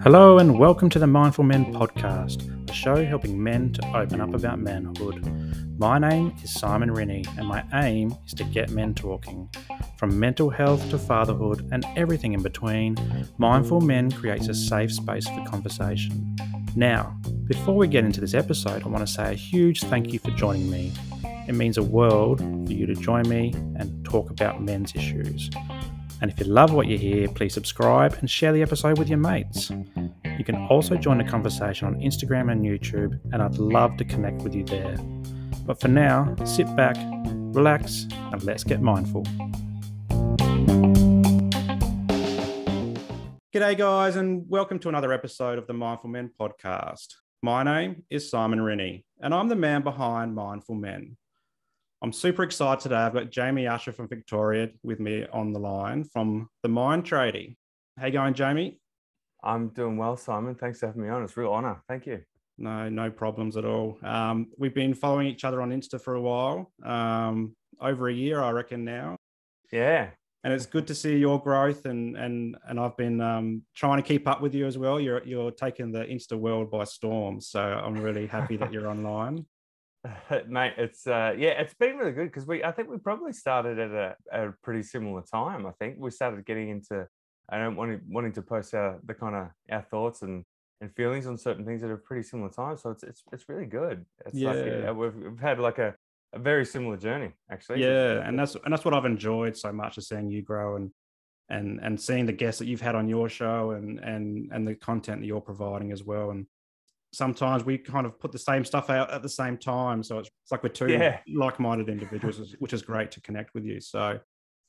Hello and welcome to the Mindful Men podcast, a show helping men to open up about manhood. My name is Simon Rennie and my aim is to get men talking. From mental health to fatherhood and everything in between, Mindful Men creates a safe space for conversation. Now, before we get into this episode, I want to say a huge thank you for joining me. It means a world for you to join me and talk about men's issues. And if you love what you hear, please subscribe and share the episode with your mates. You can also join the conversation on Instagram and YouTube, and I'd love to connect with you there. But for now, sit back, relax, and let's get mindful. G'day guys, and welcome to another episode of the Mindful Men podcast. My name is Simon Rennie, and I'm the man behind Mindful Men. I'm super excited today. I've got Jamie Usher from Victoria with me on the line from the Mind Tradie. How you going, Jamie? I'm doing well, Simon. Thanks for having me on. It's a real honour. Thank you. No problems at all. We've been following each other on Insta for a while, over a year, I reckon now. Yeah. And it's good to see your growth, and I've been trying to keep up with you as well. You're taking the Insta world by storm, so I'm really happy that you're online. Mate, it's been really good because I think we probably started at a pretty similar time. I think we started getting into wanting to post our thoughts and feelings on certain things at a pretty similar time. So it's really good. It's we've had like a very similar journey actually. Yeah, and that's what I've enjoyed so much, is seeing you grow and seeing the guests that you've had on your show and the content that you're providing as well. And sometimes we kind of put the same stuff out at the same time. So it's like we're two like-minded individuals, which is great to connect with you. So,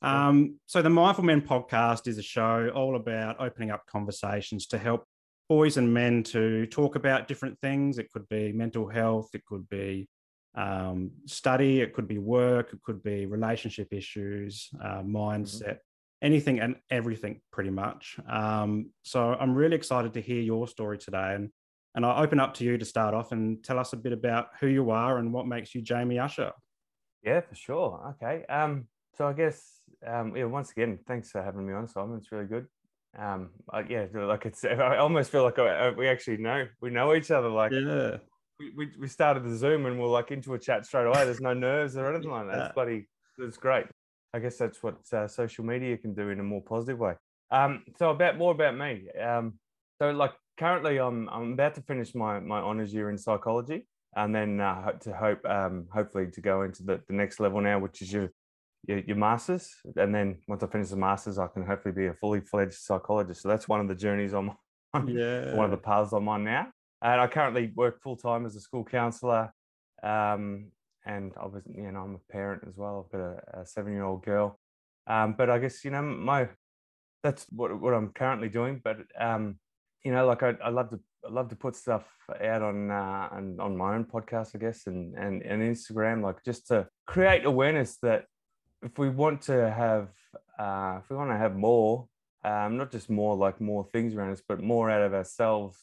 so the Mindful Men podcast is a show all about opening up conversations to help boys and men to talk about different things. It could be mental health, it could be study, it could be work, it could be relationship issues, mindset, anything and everything pretty much. So I'm really excited to hear your story today. And I'll open up to you to start off and tell us a bit about who you are and what makes you Jamie Usher. Yeah, for sure. Okay. So I guess, once again, thanks for having me on, Simon. It's really good. I almost feel like we actually know each other. Like, yeah, we started the Zoom and we're like into a chat straight away. There's no nerves or anything like that. It's great. I guess that's what social media can do in a more positive way. So more about me. Currently, I'm about to finish my honours year in psychology, and then hopefully to go into the next level now, which is your masters. And then once I finish the masters, I can hopefully be a fully fledged psychologist. So that's one of the journeys I'm on. Yeah. One of the paths I'm on now. And I currently work full time as a school counsellor, and obviously, I'm a parent as well. I've got a 7-year-old girl. But I guess that's what I'm currently doing. But I love to put stuff out on my own podcast, I guess, and Instagram, like just to create awareness that if we want to have more, not just more things around us, but more out of ourselves,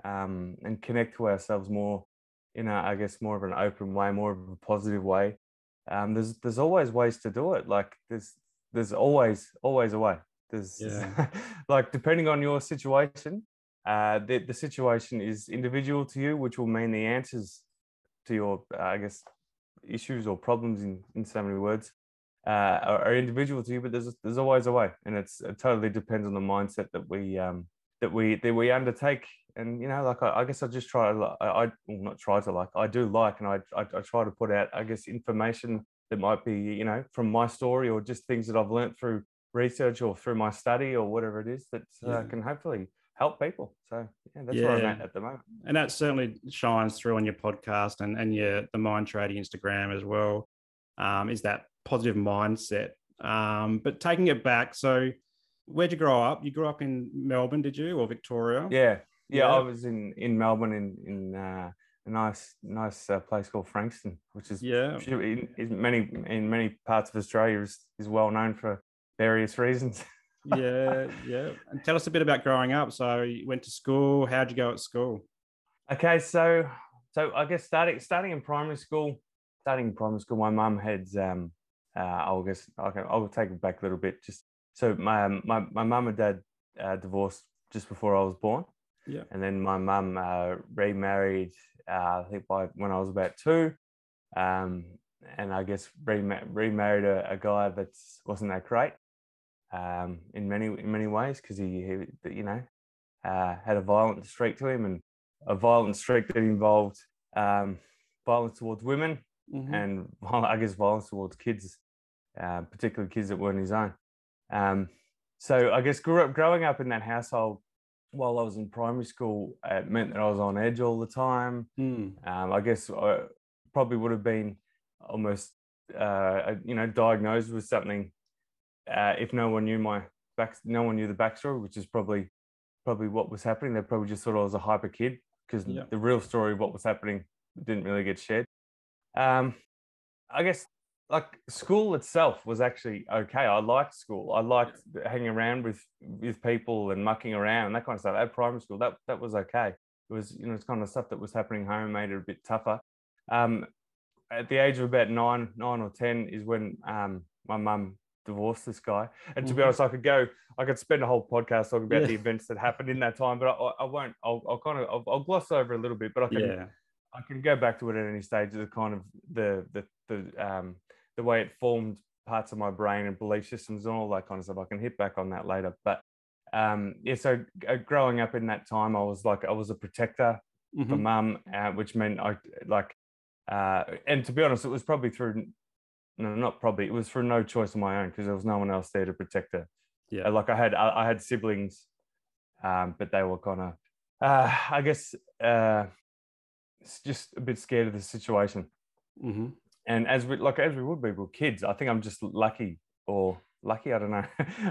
and connect to ourselves more in I guess more of an open way, more of a positive way. There's always ways to do it. Like there's always a way. Like depending on your situation, the situation is individual to you, which will mean the answers to your I guess issues or problems in so many words are individual to you. But there's always a way, and it totally depends on the mindset that we undertake. And I guess I just try to I do like, and I try to put out, I guess, information that might be from my story or just things that I've learned through research or through my study or whatever it is that can hopefully help people. So that's where I'm at the moment. And that certainly shines through on your podcast and the Mind Tradie Instagram as well, is that positive mindset. But taking it back, so where'd you grow up? You grew up in Melbourne, did you, or Victoria? Yeah. I was in Melbourne in a nice place called Frankston, which is in many parts of Australia is well known for various reasons. Yeah. And tell us a bit about growing up. So you went to school. How'd you go at school? Okay, so I guess starting in primary school, my mum had I'll take it back a little bit. Just so my mum and dad divorced just before I was born. Yeah. And then my mum remarried, I think when I was about 2. And I guess remarried a guy that wasn't that great in many ways, because he had a violent streak to him, and a violent streak that involved violence towards women, and I guess violence towards kids, particularly kids that weren't his own. So I guess growing up in that household while I was in primary school, it meant that I was on edge all the time. I guess I probably would have been almost, diagnosed with something if no one knew no one knew the backstory, which is probably what was happening. They probably just thought I was a hyper kid, because the real story of what was happening didn't really get shared. I guess like school itself was actually okay. I liked school. I liked hanging around with people and mucking around and that kind of stuff. At primary school, that was okay. It was, it's kind of stuff that was happening home made it a bit tougher. At the age of about 9 or 10 is when my mum divorced this guy. And to be honest, I could spend a whole podcast talking about the events that happened in that time, but I won't. I'll gloss over a little bit, but I can go back to it at any stage. The kind of the way it formed parts of my brain and belief systems and all that kind of stuff. I can hit back on that later. But so growing up in that time, I was a protector for mum, which meant and to be honest, it was probably it was for no choice of my own, because there was no one else there to protect her. Yeah. I had siblings, but they were kind of, I guess, just a bit scared of the situation. And as we would be, we're kids. I think I'm just lucky, I don't know.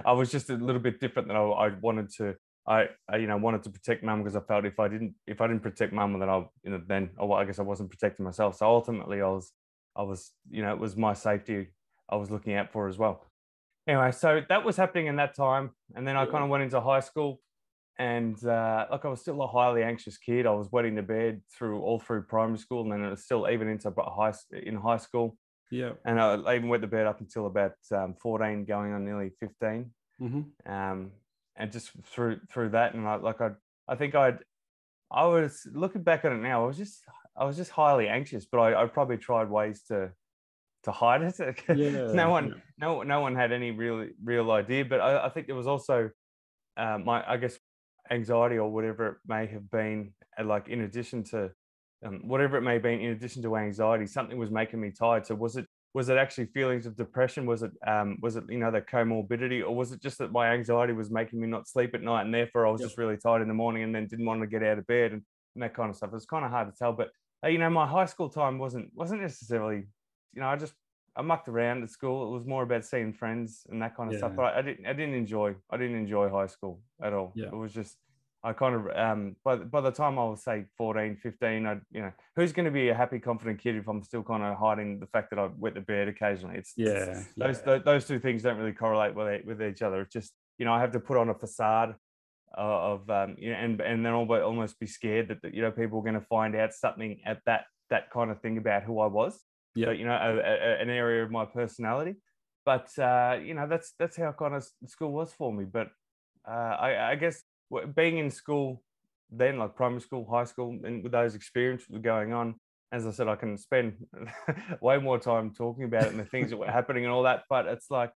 I was just a little bit different than I wanted to. I wanted to protect mum, because I felt if I didn't protect mum, then I guess I wasn't protecting myself. So ultimately, I was it was my safety I was looking out for as well. Anyway, so that was happening in that time, and then I kind of went into high school, and I was still a highly anxious kid. I was wetting the bed all through primary school, and then it was still even into high school. Yeah, and I even wet the bed up until about 14, going on nearly 15. And just through that, and I was looking back on it now. I was just highly anxious, but I probably tried ways to hide it. No one had any real idea. But I think there was also I guess anxiety, or whatever it may have been, in addition to whatever it may have been, in addition to anxiety, something was making me tired. So was it actually feelings of depression? Was it the comorbidity, or was it just that my anxiety was making me not sleep at night, and therefore I was just really tired in the morning, and then didn't want to get out of bed and that kind of stuff? It's kind of hard to tell. But my high school time wasn't necessarily, I mucked around at school. It was more about seeing friends and that kind of stuff. But I didn't enjoy high school at all. Yeah. It was just, I kind of, by the time I was, say, 14, 15, who's going to be a happy, confident kid if I'm still kind of hiding the fact that I wet the bed occasionally? Those two things don't really correlate with each other. It's just, I have to put on a facade of and then almost be scared that people are going to find out something at that kind of thing about who I was. Yeah, an area of my personality. But that's how kind of school was for me. But I guess being in school then, like primary school, high school, and with those experiences going on, as I said, I can spend way more time talking about it and the things that were happening and all that. But it's like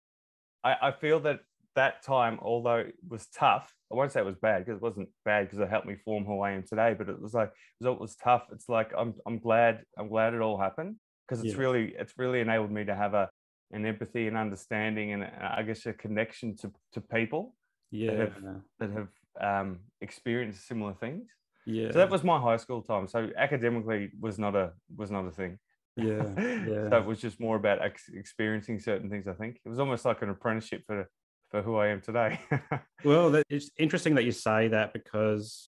I feel that time, although it was tough, I won't say it was bad, because it wasn't bad, because it helped me form who I am today. But it was tough. It's like I'm glad it all happened, because it's really enabled me to have an empathy and understanding, and I guess a connection to people that have experienced similar things. Yeah. So that was my high school time. So academically was not a thing. Yeah. So it was just more about experiencing certain things. I think it was almost like an apprenticeship for who I am today. Well, it's interesting that you say that, because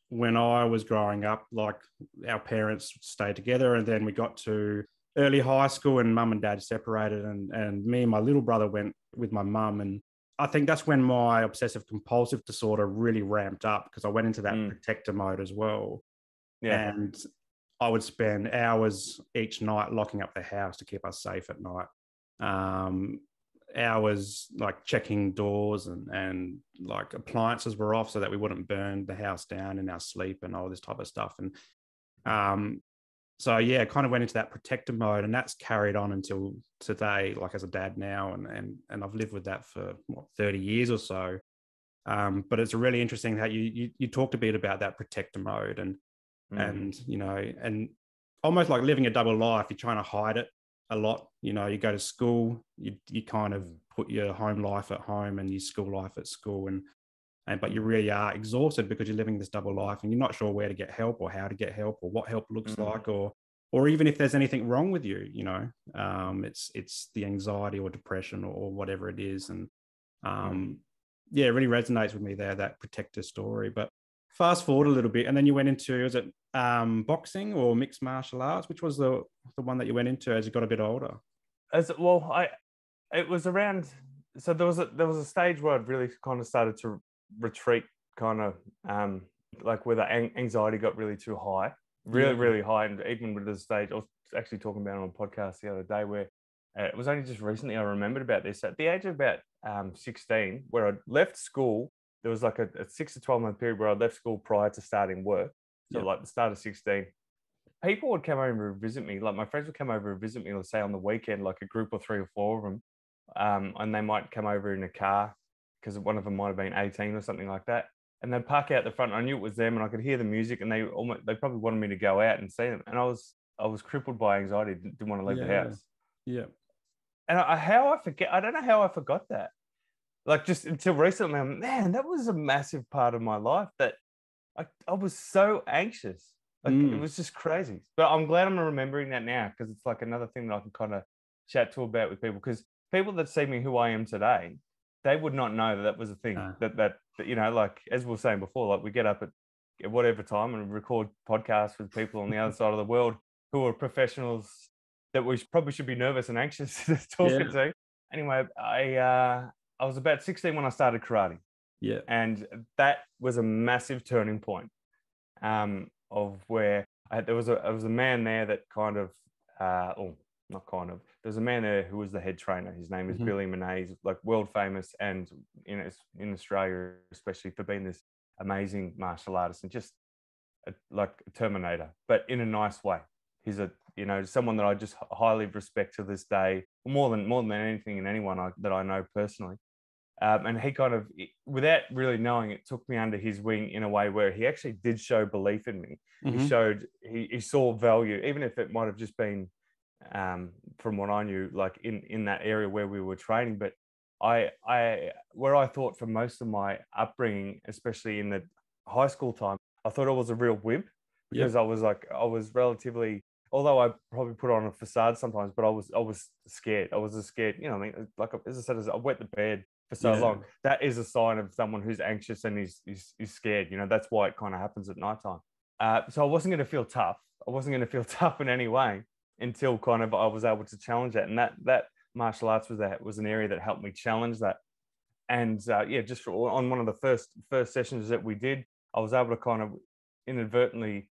when I was growing up, like, our parents stayed together, and then we got to early high school and mum and dad separated, and me and my little brother went with my mum. And I think that's when my obsessive compulsive disorder really ramped up, because I went into that protector mode as well. Yeah. And I would spend hours each night locking up the house to keep us safe at night. hours like checking doors and like appliances were off so that we wouldn't burn the house down in our sleep and all this type of stuff. And so yeah, kind of went into that protector mode, and that's carried on until today, like as a dad now, and I've lived with that for 30 years or so. But it's really interesting how you talked a bit about that protector mode, and you know, and almost like living a double life. You're trying to hide it a lot. You know, you go to school, you kind of put your home life at home and your school life at school, and but you really are exhausted because you're living this double life and you're not sure where to get help or how to get help or what help looks like, or even if there's anything wrong with you. You know, it's the anxiety or depression or whatever it is, and yeah, it really resonates with me there, that protector story. But fast forward a little bit, and then you went into, is it boxing or mixed martial arts? Which was the one that you went into as you got a bit older? As well, it was around. So there was a stage where I'd really kind of started to retreat, kind of like where the anxiety got really too high, really high, and even with the stage, I was actually talking about it on a podcast the other day where it was only just recently I remembered about this. At the age of about 16, where I left school, there was like a 6 to 12 month period where I left school prior to starting work. So like the start of 16, people would come over and visit me. Like my friends would come over and visit me, let's say on the weekend, like a group of 3 or 4 of them. And they might come over in a car because one of them might have been 18 or something like that. And they'd park out the front. I knew it was them and I could hear the music, and they probably wanted me to go out and see them. And I was crippled by anxiety, didn't want to leave the house. Yeah. And I don't know how I forgot that. Like just until recently, man, that was a massive part of my life that I was so anxious. Like it was just crazy. But I'm glad I'm remembering that now, because it's like another thing that I can kind of chat to about with people, because people that see me who I am today, they would not know that was a thing. That you know, like as we were saying before, like we get up at whatever time and record podcasts with people on the other side of the world who are professionals that we probably should be nervous and anxious talking to. Anyway, I was about 16 when I started karate. Yeah. And that was a massive turning point of where there was a man there that kind of, not kind of, there's a man there who was the head trainer. His name is Billy Monet. He's like world famous, and in Australia, especially, for being this amazing martial artist and just like a Terminator, but in a nice way. He's someone that I just highly respect to this day, more than anything and anyone that I know personally. And he kind of, without really knowing it, took me under his wing in a way where he actually did show belief in me. He saw value, even if it might have just been from what I knew, like in that area where we were training. But where I thought for most of my upbringing, especially in the high school time, I thought I was a real wimp, because I was relatively, although I probably put on a facade sometimes, but I was scared. I was scared, I mean, like as I said, I wet the bed for so long. That is a sign of someone who's anxious and is scared. That's why it kind of happens at nighttime. So I wasn't going to feel tough. I wasn't going to feel tough in any way until kind of I was able to challenge that. And that martial arts was an area that helped me challenge that. And just on one of the first sessions that we did, I was able to kind of inadvertently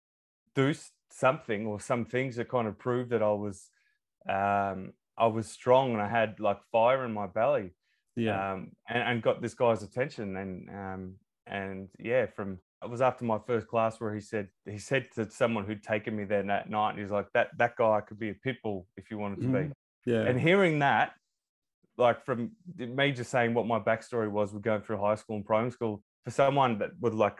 do something or some things that kind of proved that I was strong and I had like fire in my belly. And got this guy's attention, and it was after my first class where he said to someone who'd taken me there that night, and he's like, that guy could be a pit bull if you wanted to be. And hearing that, like from me just saying what my backstory was with going through high school and primary school, for someone that would I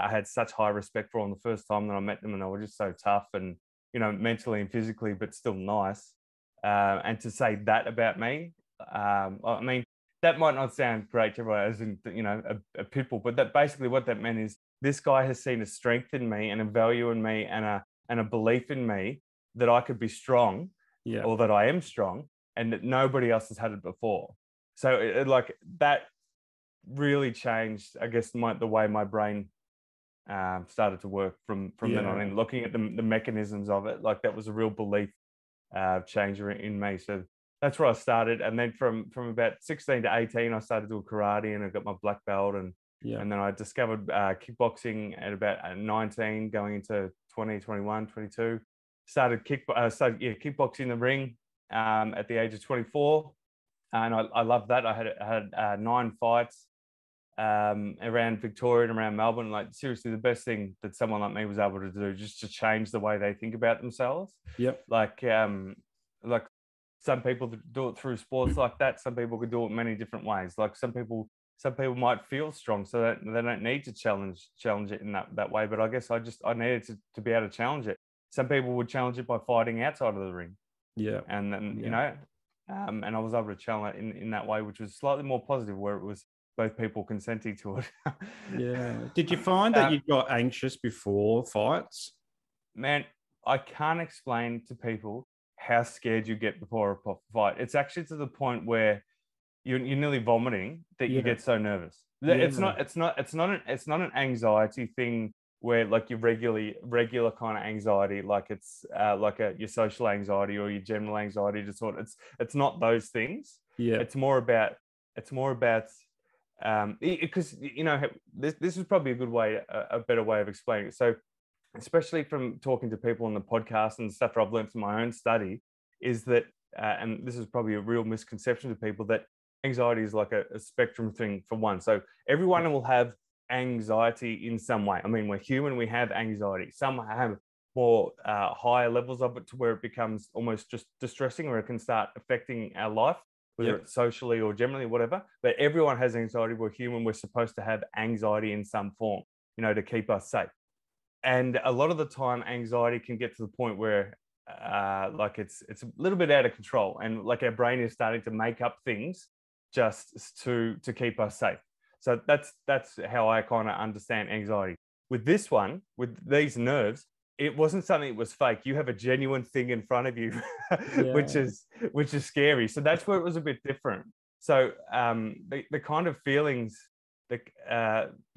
had such high respect for on the first time that I met them, and they were just so tough and mentally and physically, but still nice, and to say that about me. I mean, that might not sound great to everyone, as in, a pit bull, but that basically what that meant is this guy has seen a strength in me and a value in me and a belief in me that I could be strong, or that I am strong, and that nobody else has had it before. So it like that really changed, I guess, the way my brain started to work from then on, and looking at the mechanisms of it. Like that was a real belief changer in me. So that's where I started. And then from about 16 to 18, I started doing karate, and I got my black belt. And then I discovered kickboxing at about 19, going into 20, 21, 22. Started kickboxing in the ring. at the age of 24, and I loved that. I had 9 fights around Victoria and around Melbourne. Like, seriously, the best thing that someone like me was able to do, just to change the way they think about themselves. Yep. Like some people do it through sports like that. Some people could do it many different ways. Like some people might feel strong, so that they don't need to challenge it in that way. But I guess I needed to be able to challenge it. Some people would challenge it by fighting outside of the ring. Yeah. And then, and I was able to challenge it in that way, which was slightly more positive, where it was both people consenting to it. Yeah. Did you find that you got anxious before fights? Man, I can't explain to people how scared you get before a fight. It's actually to the point where you're nearly vomiting that you get so nervous. It's not an anxiety thing where like your regular kind of anxiety, like it's like your social anxiety or your general anxiety disorder. It's not those things. Yeah. It's more about because this is probably a better way of explaining it. So especially from talking to people on the podcast and stuff that I've learned from my own study, is that and this is probably a real misconception to people, that anxiety is like a spectrum thing for one. So everyone will have anxiety in some way. I mean, we're human, we have anxiety. Some have more higher levels of it to where it becomes almost just distressing, or it can start affecting our life, whether it's socially or generally, whatever. But everyone has anxiety. We're human. We're supposed to have anxiety in some form, to keep us safe. And a lot of the time, anxiety can get to the point where like it's a little bit out of control, and like our brain is starting to make up things just to keep us safe. So that's how I kind of understand anxiety. With this one, with these nerves, it wasn't something that was fake. You have a genuine thing in front of you, which is scary. So that's where it was a bit different. So the kind of feelings, the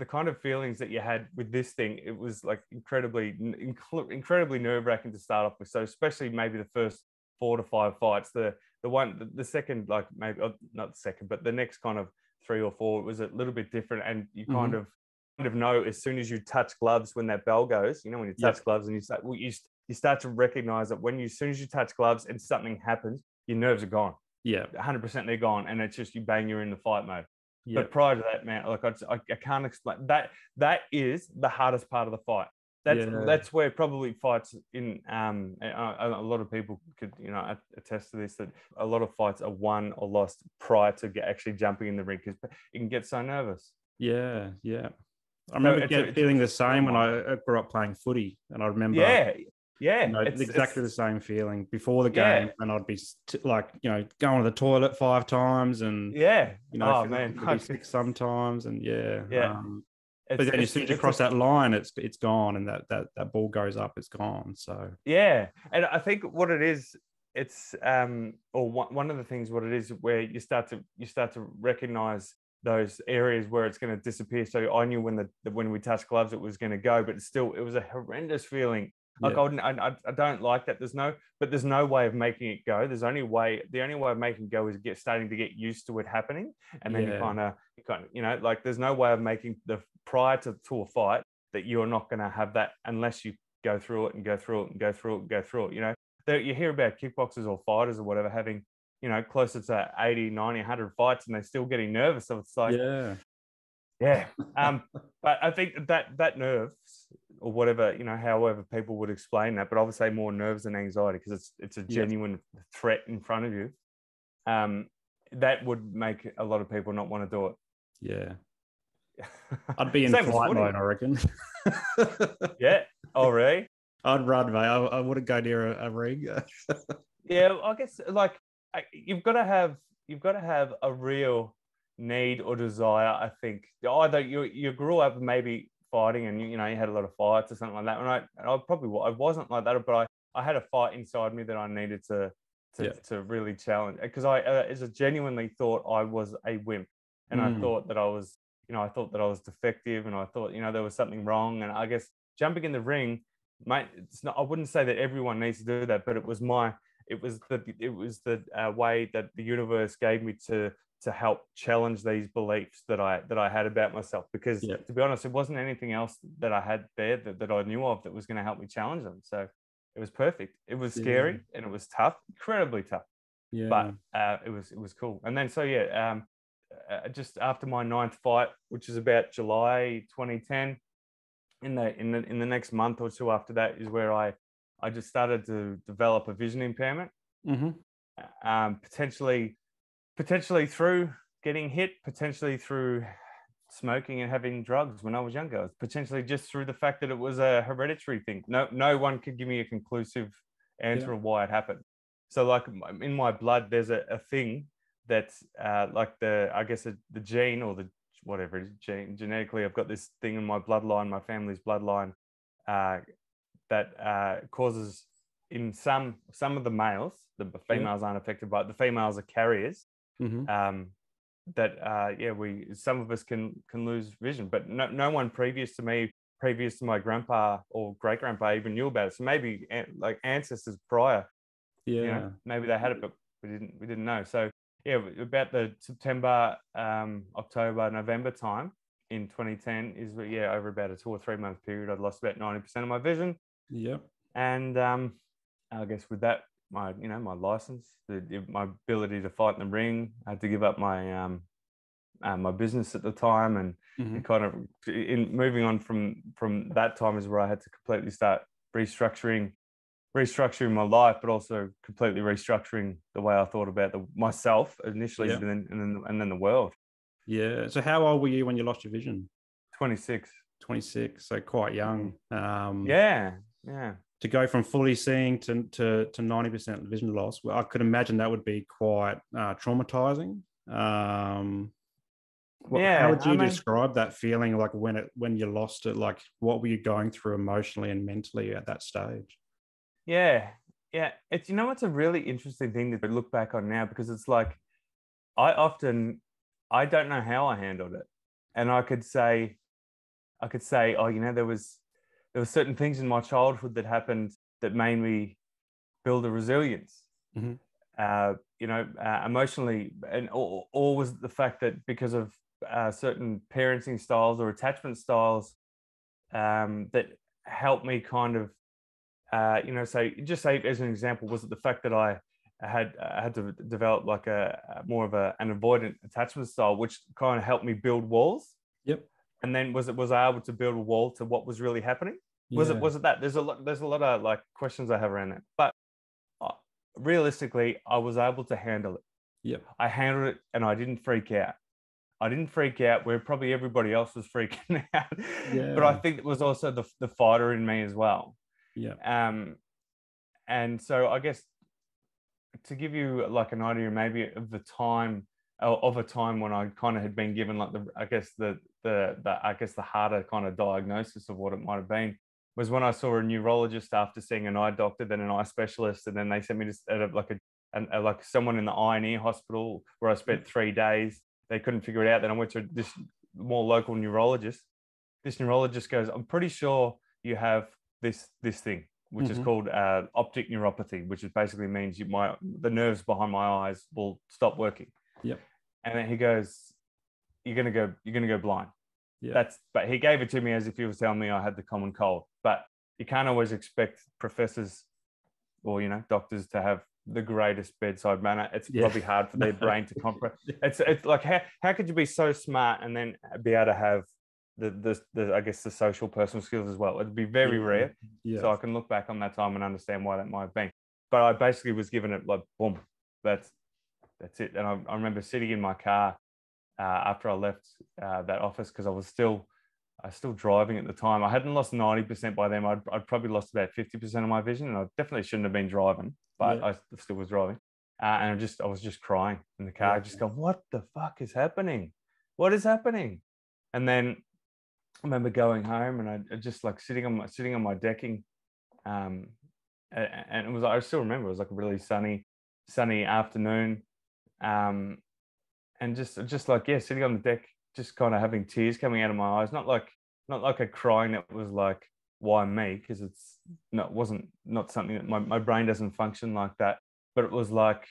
kind of feelings that you had with this thing, it was like incredibly nerve-wracking to start off with. So especially maybe the first 4 to 5 fights, the second, like maybe not the second, but the next kind of 3 or 4, it was a little bit different. And you kind of know as soon as you touch gloves, when that bell goes, when you touch gloves, and you start to recognize that as soon as you touch gloves and something happens, your nerves are gone. Yeah, 100% they're gone, and it's just you bang, you're in the fight mode. Yep. But prior to that, man, like I can't explain that. That is the hardest part of the fight. That's where probably fights in a lot of people could attest to this, that a lot of fights are won or lost prior to actually jumping in the ring, because you can get so nervous. Yeah. I remember feeling the same when I grew up playing footy, and I remember it's exactly the same feeling before the game, and I'd be going to the toilet 5 times, and be sick sometimes, and but then as soon as you cross that line, it's gone, and that ball goes up, it's gone. So and I think what it is, it's one of the things what it is, where you start to recognize those areas where it's going to disappear. So I knew when we touched gloves it was going to go, but it was a horrendous feeling. Like I don't like that. There's no way of making it go. The only way of making it go is starting to get used to it happening, and then you kind of like there's no way of making the prior to a fight that you're not going to have that unless you go through it and go through it and go through it and go through it. You hear about kickboxers or fighters or whatever having closer to 80, 90, 100 fights, and they're still getting nervous. So it's like but I think that nerves, or whatever, however people would explain that, but I would say more nerves than anxiety, because it's a genuine threat in front of you. That would make a lot of people not want to do it. Yeah. I'd be in flight mode, I reckon. Oh, really? I'd run, mate. I wouldn't go near a ring. I guess like you've got to have a real need or desire. I think either you grew up maybe fighting, and you had a lot of fights or something like that. And I wasn't like that, but I had a fight inside me that I needed to really challenge, because I genuinely thought I was a wimp, and I thought that I was defective, and I thought there was something wrong. And I guess jumping in the ring, mate, I wouldn't say that everyone needs to do that, but it was the way that the universe gave me to help challenge these beliefs that I had about myself. Because to be honest, it wasn't anything else that I had there that I knew of that was going to help me challenge them. So it was perfect. It was scary and it was tough, incredibly tough. Yeah. But it was cool. And then so yeah, just after my ninth fight, which is about July 2010, in the next month or two after that is where I just started to develop a vision impairment, Mm-hmm. Potentially through getting hit, potentially through smoking and having drugs when I was younger, potentially just through the fact that it was a hereditary thing. No one could give me a conclusive answer Yeah. of why it happened. So like in my blood, there's a thing that's like the gene or the whatever it is, genetically, I've got this thing in my bloodline, my family's bloodline, uh, that causes in some of the males, the females aren't affected by it. The females are carriers. Mm-hmm. That yeah, some of us can lose vision, but no one previous to me, previous to my grandpa or great grandpa even knew about it. So maybe like ancestors prior, Yeah. maybe they had it, but we didn't know. So yeah, about the September, October, November time in 2010 is yeah, over about a 2 or 3 month period, I'd lost about 90% of my vision. Yep. And I guess with that, my my license, my ability to fight in the ring, I had to give up my my business at the time, and Mm-hmm. kind of in moving on from that time is where I had to completely start restructuring my life, but also completely restructuring the way I thought about myself initially, Yeah. and then the world. Yeah. So how old were you when you lost your vision? 26. 26. So quite young. Yeah, yeah. To go from fully seeing to 90% vision loss, well, I could imagine that would be quite traumatizing. How Yeah, would I you mean, describe that feeling, like when you lost it? Like, what were you going through emotionally and mentally at that stage? yeah, yeah. It's it's a really interesting thing to look back on now, because it's like I often I don't know how I handled it, and I could say, oh, there were certain things in my childhood that happened that made me build a resilience. Mm-hmm. Emotionally, and or was the fact that because of certain parenting styles or attachment styles, that helped me kind of, say, just say as an example, was it the fact that I had to develop like a more of an avoidant attachment style, which kind of helped me build walls. Yep. And then was I able to build a wall to what was really happening? Yeah. Was it that? There's a lot of like questions I have around that, but uh, realistically, I was able to handle it. Yep. I handled it, and I didn't freak out. I didn't freak out where probably everybody else was freaking out. But I Yeah. think it was also the fighter in me as well. Yep. And so I guess to give you like an idea maybe of the time, of a time when I kind of had been given like the harder kind of diagnosis of what it might have been, was when I saw a neurologist after seeing an eye doctor, then an eye specialist, and then they sent me to like someone in the eye and ear hospital where I spent 3 days. They couldn't figure it out. Then I went to this more local neurologist. This neurologist goes, I'm pretty sure you have this thing, which is Mm-hmm. called optic neuropathy, which is basically means the nerves behind my eyes will stop working. Yep. And then he goes, you're gonna go blind. Yeah. But he gave it to me as if he was telling me I had the common cold. But you can't always expect professors or doctors to have the greatest bedside manner. It's probably hard for their brain to comprehend. It's like how could you be so smart and then be able to have the I guess the social personal skills as well? It'd be very rare. Yeah. So I can look back on that time and understand why that might have been. But I basically was given it like boom, that's it. And I remember sitting in my car after I left that office, because I was still driving at the time. I hadn't lost 90% by then. I'd probably lost about 50% of my vision, and I definitely shouldn't have been driving, but I still was driving. And I was just crying in the car, just going, what the fuck is happening? What is happening? And then I remember going home, and I just like sitting on my decking. And it was, I still remember, it was like a really sunny afternoon. And just like, yeah, sitting on the deck, just kind of having tears coming out of my eyes. Not like a crying that was like, why me? Because wasn't something that my brain doesn't function like that. But it was like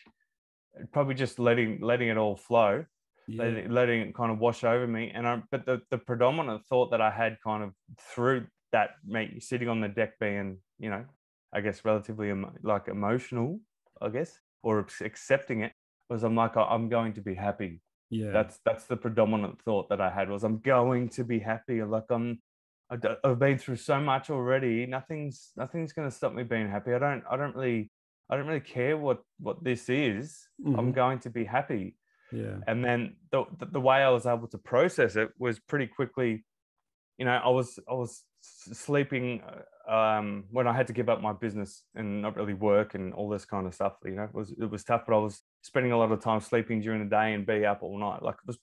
probably just letting it all flow, letting it kind of wash over me. But the predominant thought that I had kind of through that, me sitting on the deck being, I guess relatively like emotional, I guess, or accepting it was I'm like, I'm going to be happy. Yeah. That's the predominant thought that I had was I'm going to be happy. Like I've been through so much already. Nothing's going to stop me being happy. I don't really care what this is. I'm going to be happy. Yeah. And then the way I was able to process it was pretty quickly. I was sleeping when I had to give up my business and not really work and all this kind of stuff. It was tough, but I was spending a lot of time sleeping during the day and be up all night. Like it was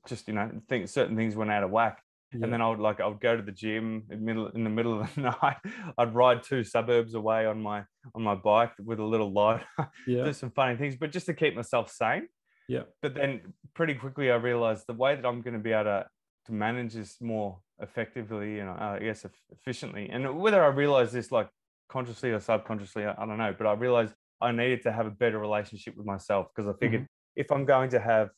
just certain things went out of whack. Yeah. And then I would go to the gym in the middle of the night. I'd ride 2 suburbs away on my bike with a little light, Yeah. do some funny things, but just to keep myself sane. Yeah. But then pretty quickly I realized the way that I'm going to be able to manage this more effectively and I guess efficiently. And whether I realized this like consciously or subconsciously, I don't know, but I realized I needed to have a better relationship with myself because I figured if I'm going to have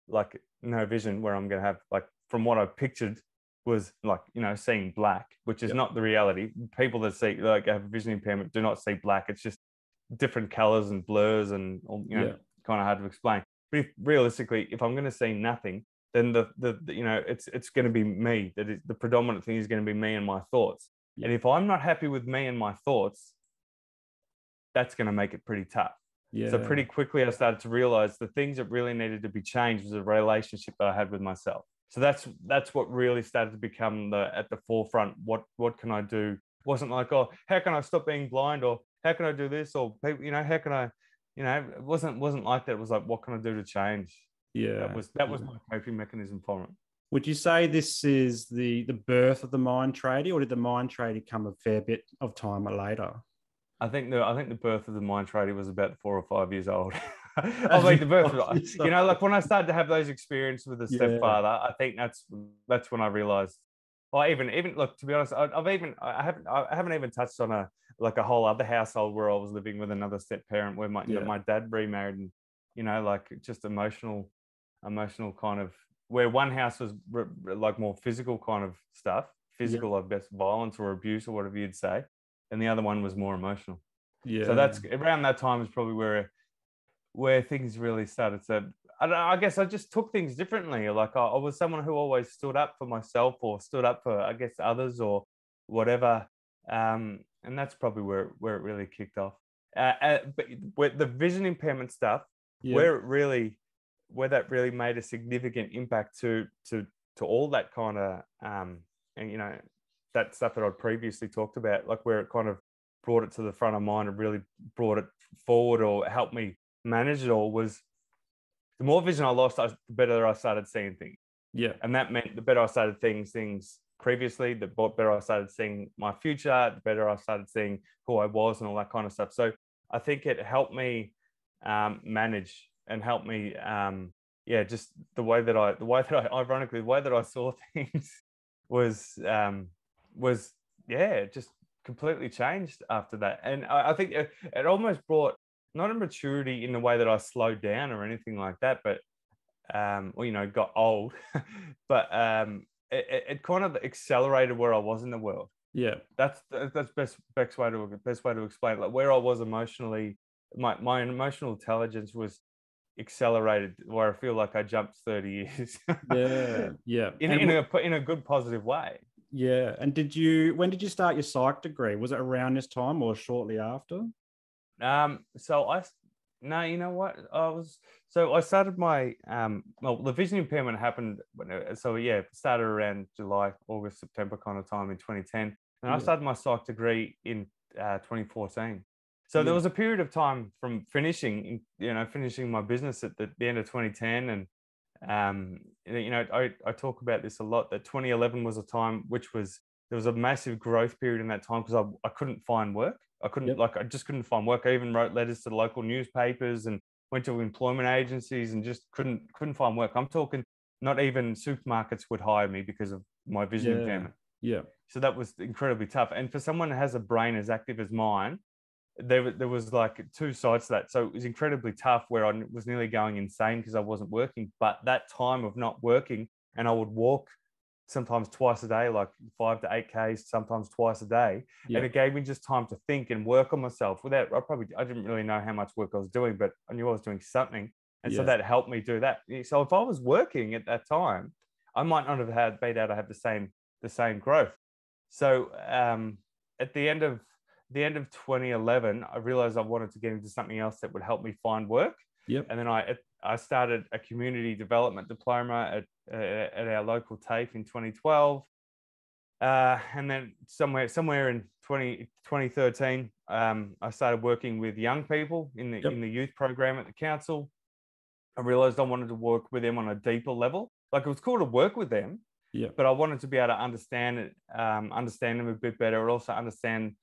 like no vision, where I'm going to have like from what I pictured was like, seeing black, which is not the reality. People that see like have vision impairment do not see black. It's just different colors and blurs and kind of hard to explain. But realistically, if I'm going to see nothing, then it's going to be me. The predominant thing is going to be me and my thoughts. Yeah. And if I'm not happy with me and my thoughts, that's going to make it pretty tough. Yeah. So pretty quickly, I started to realize the things that really needed to be changed was a relationship that I had with myself. So that's what really started to become at the forefront. What can I do? It wasn't like, oh, how can I stop being blind, or how can I do this, or people, how can I, it wasn't like that. It was like, what can I do to change? Yeah, that was my coping mechanism for it. Would you say this is the birth of the Mind Tradie, or did the Mind Tradie come a fair bit of time later? I think the birth of the Mind Tradie was about 4 or 5 years old. I mean, the birth of, like when I started to have those experiences with the stepfather, I think that's when I realized. Well, even look, to be honest, I haven't even touched on a whole other household where I was living with another step parent where my dad remarried, and like just emotional kind of, where one house was like more physical kind of stuff, physical, I guess, violence or abuse or whatever you'd say, and the other one was more emotional. Yeah. So that's around that time is probably where things really started to. I guess I just took things differently. Like I was someone who always stood up for myself or stood up for, I guess, others or whatever. And that's probably where it really kicked off. But with the vision impairment stuff, where that really made a significant impact to all that kind of and that stuff that I'd previously talked about, like where it kind of brought it to the front of mind and really brought it forward or helped me manage it all, was the more vision I lost, the better I started seeing things. Yeah. And that meant the better I started seeing things previously, the better I started seeing my future, the better I started seeing who I was and all that kind of stuff. So I think it helped me manage and helped me, just the way that I saw things was just completely changed after that. And I think it almost brought not a maturity in the way that I slowed down or anything like that, but got old, but it kind of accelerated where I was in the world. Yeah, that's best way to explain it. Like where I was emotionally, my emotional intelligence was accelerated, where I feel like I jumped 30 years. in a good positive way. Yeah. And when did you start your psych degree? Was it around this time or shortly after? I started my the vision impairment happened started around July, August, September kind of time in 2010, and I started my psych degree in 2014. So there was a period of time from finishing my business at the end of 2010, and I talk about this a lot, that 2011 was a time there was a massive growth period in that time because I couldn't find work. I just couldn't find work. I even wrote letters to the local newspapers and went to employment agencies and just couldn't find work. I'm talking not even supermarkets would hire me because of my vision impairment. Yeah. So that was incredibly tough. And for someone who has a brain as active as mine, there was like two sides to that. So it was incredibly tough, where I was nearly going insane because I wasn't working. But that time of not working, and I would walk sometimes twice a day, like 5 to 8 Ks, sometimes twice a day. Yeah. And it gave me just time to think and work on myself without, I didn't really know how much work I was doing, but I knew I was doing something. And so Yeah. that helped me do that. So if I was working at that time, I might not have been able to have the same growth. So at the end of 2011, I realized I wanted to get into something else that would help me find work. Yep. And then I started a community development diploma at our local TAFE in 2012. And then somewhere in 2013, I started working with young people in the youth program at the council. I realized I wanted to work with them on a deeper level. Like, it was cool to work with them, but I wanted to be able to understand them a bit better, and also understand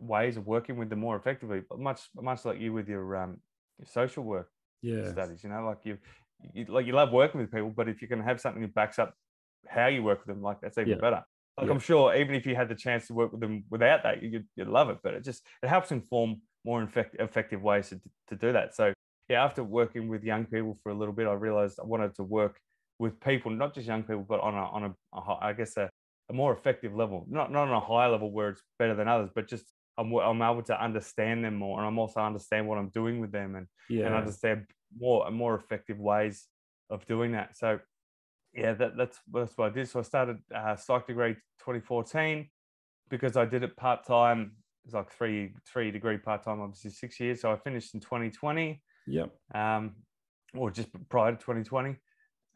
ways of working with them more effectively. But much like you with your social work studies, like you love working with people, but if you can have something that backs up how you work with them, like, that's even better. Like, I'm sure even if you had the chance to work with them without that, you'd love it. But it helps inform more effective ways to do that. So yeah, after working with young people for a little bit, I realized I wanted to work with people, not just young people, but on a more effective level, not on a high level where it's better than others, but just I'm able to understand them more, and I'm also understand what I'm doing with them, and understand more effective ways of doing that. So yeah, that's what I did. So I started psych degree 2014 because I did it part time. It was like three degree part time, obviously 6 years. So I finished in 2020. Yep. Or just prior to 2020,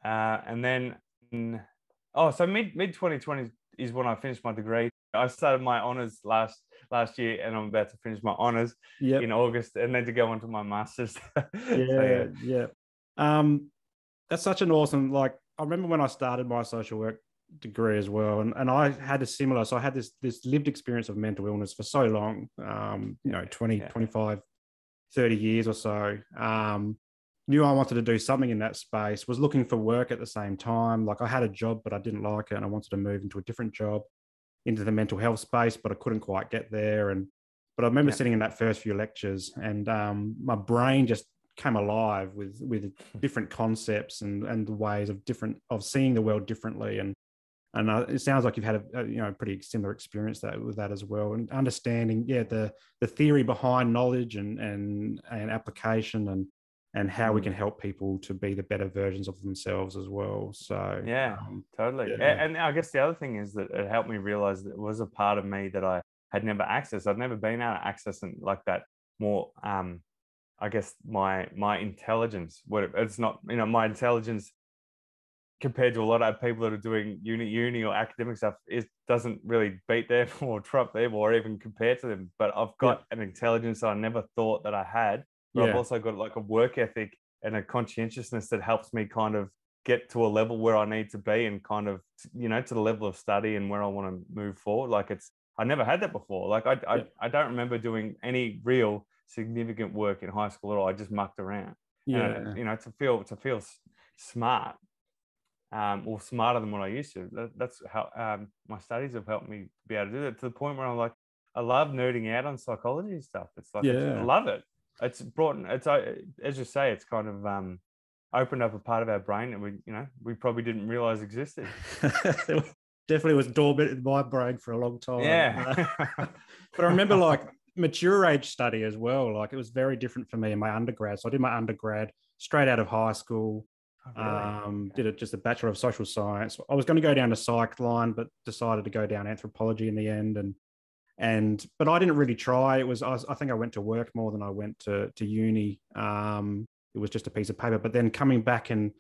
and then so mid 2020 is when I finished my degree. I started my honors last year, and I'm about to finish my honors in August, and then to go on to my masters. That's such an awesome, like, I remember when I started my social work degree as well, and I had a similar, so I had this lived experience of mental illness for so long, 25, 30 years or so. Knew I wanted to do something in that space, was looking for work at the same time. Like, I had a job, but I didn't like it, and I wanted to move into a different job, into the mental health space, but I couldn't quite get there. But I remember sitting in that first few lectures, and my brain just came alive with different concepts and the ways of seeing the world differently. And it sounds like you've had a pretty similar experience with that as well, and understanding the theory behind knowledge and application and how we can help people to be the better versions of themselves as well. So totally. And I guess the other thing is that it helped me realize that it was a part of me that I had never accessed. I'd never been able to access and like that more. I guess my intelligence. It's not, my intelligence compared to a lot of people that are doing uni or academic stuff, it doesn't really beat them or trump them or even compare to them. But I've got an intelligence I never thought that I had. But I've also got like a work ethic and a conscientiousness that helps me kind of get to a level where I need to be, and kind of, to the level of study and where I want to move forward. Like, I never had that before. Like, I don't remember doing any real significant work in high school at all. I just mucked around. And, to feel smart, or smarter than what I used to. That's how my studies have helped me be able to do that, to the point where I'm like, I love nerding out on psychology and stuff. It's like, I love it. It's as you say, it's kind of opened up a part of our brain that we probably didn't realize existed. Definitely was dormant in my brain for a long time. Yeah. But I remember, like, mature age study as well. Like, it was very different for me in my undergrad. So I did my undergrad straight out of high school. Oh, really? Did just a Bachelor of Social Science. I was going to go down the psych line, but decided to go down anthropology in the end. But I didn't really try. I think I went to work more than I went to uni. It was just a piece of paper. But then coming back and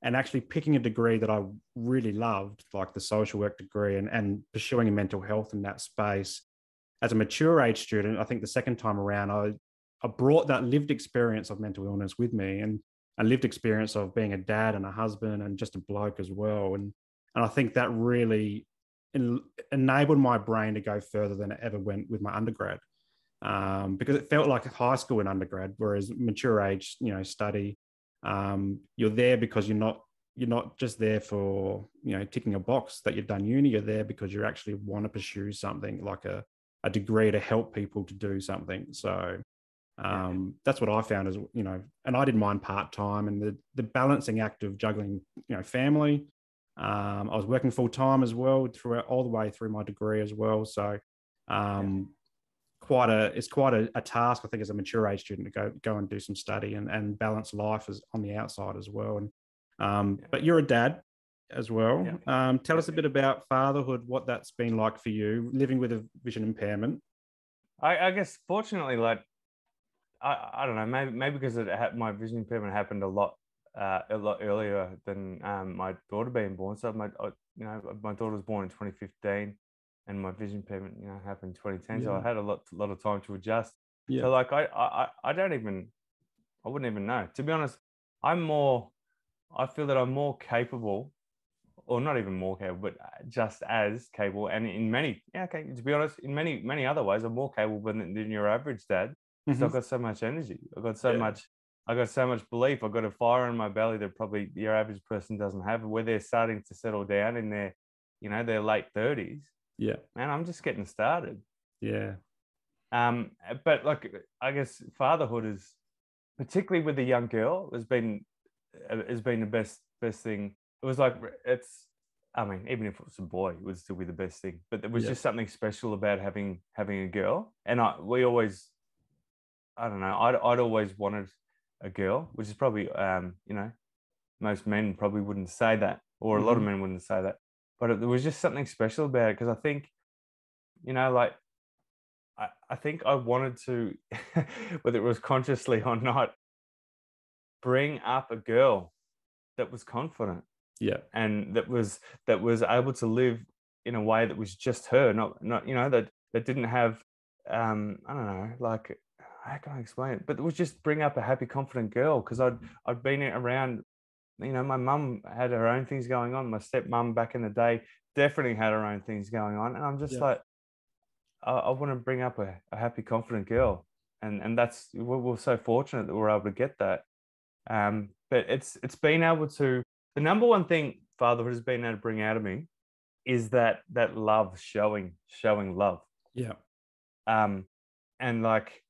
actually picking a degree that I really loved, like the social work degree, and pursuing mental health in that space. As a mature age student, I think the second time around, I brought that lived experience of mental illness with me, and a lived experience of being a dad and a husband and just a bloke as well. And I think that really enabled my brain to go further than it ever went with my undergrad, because it felt like high school and undergrad, whereas mature age, study, you're there because you're not just there for, ticking a box that you've done uni. You're there because you actually want to pursue something, like a degree to help people to do something. So that's what I found, and I didn't mind part-time, and the balancing act of juggling, family, I was working full time as well throughout all the way through my degree as well. So it's quite a task, I think, as a mature age student to go and do some study and balance life as on the outside as well. And but you're a dad as well. Tell us a bit about fatherhood, what that's been like for you, living with a vision impairment. I guess fortunately, like I don't know, maybe because my vision impairment happened a lot earlier than my daughter being born. So my daughter was born in 2015, and my vision impairment happened in 2010. So I had a lot of time to adjust. So like I wouldn't even know, to be honest. I feel that I'm more capable, or not even more capable, but just as capable, and in many, to be honest, in many other ways, I'm more capable than your average dad. So I've got so much energy. I got so much belief. I've got a fire in my belly that probably your average person doesn't have. Where they're starting to settle down in their late 30s. Yeah, man, I'm just getting started. Yeah. But like, I guess fatherhood is, particularly with a young girl, has been the best thing. It was like, I mean, even if it was a boy, it would still be the best thing. But there was just something special about having a girl. And we always, I don't know, I'd always wanted a girl, which is probably, most men probably wouldn't say that, or a lot of men wouldn't say that. But there was just something special about it, because I think, like, I think I wanted to, whether it was consciously or not, bring up a girl that was confident. Yeah. And that was able to live in a way that was just her, not that didn't have, I don't know, like, how can I explain it? But it was just bring up a happy, confident girl, because I'd been around, my mum had her own things going on. My stepmom back in the day definitely had her own things going on. And I'm just like, I want to bring up a happy, confident girl. And that's, we're so fortunate that we're able to get that. But it's been able to, the number one thing fatherhood has been able to bring out of me is that love, showing love. Yeah. And like,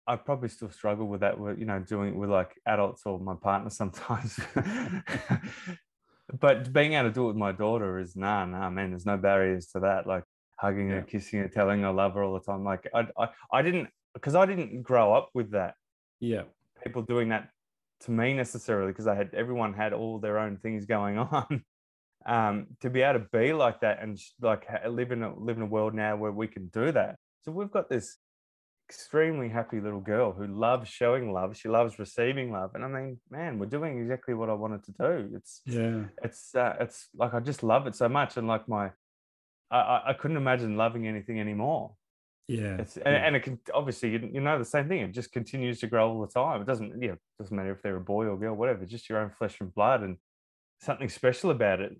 I probably still struggle with that, with, doing it with like adults or my partner sometimes. But being able to do it with my daughter is nah, man, there's no barriers to that. Like hugging her, kissing her, telling her I love her all the time. Like I didn't grow up with that. Yeah. People doing that to me necessarily, because everyone had all their own things going on. To be able to be like that and like live in a world now where we can do that. So we've got this extremely happy little girl who loves showing love. She loves receiving love. And I mean, man, we're doing exactly what I wanted to do. It's like, I just love it so much. And like I couldn't imagine loving anything anymore. Yeah. And it can, obviously, the same thing. It just continues to grow all the time. It doesn't matter if they're a boy or girl, whatever. It's just your own flesh and blood, and something special about it,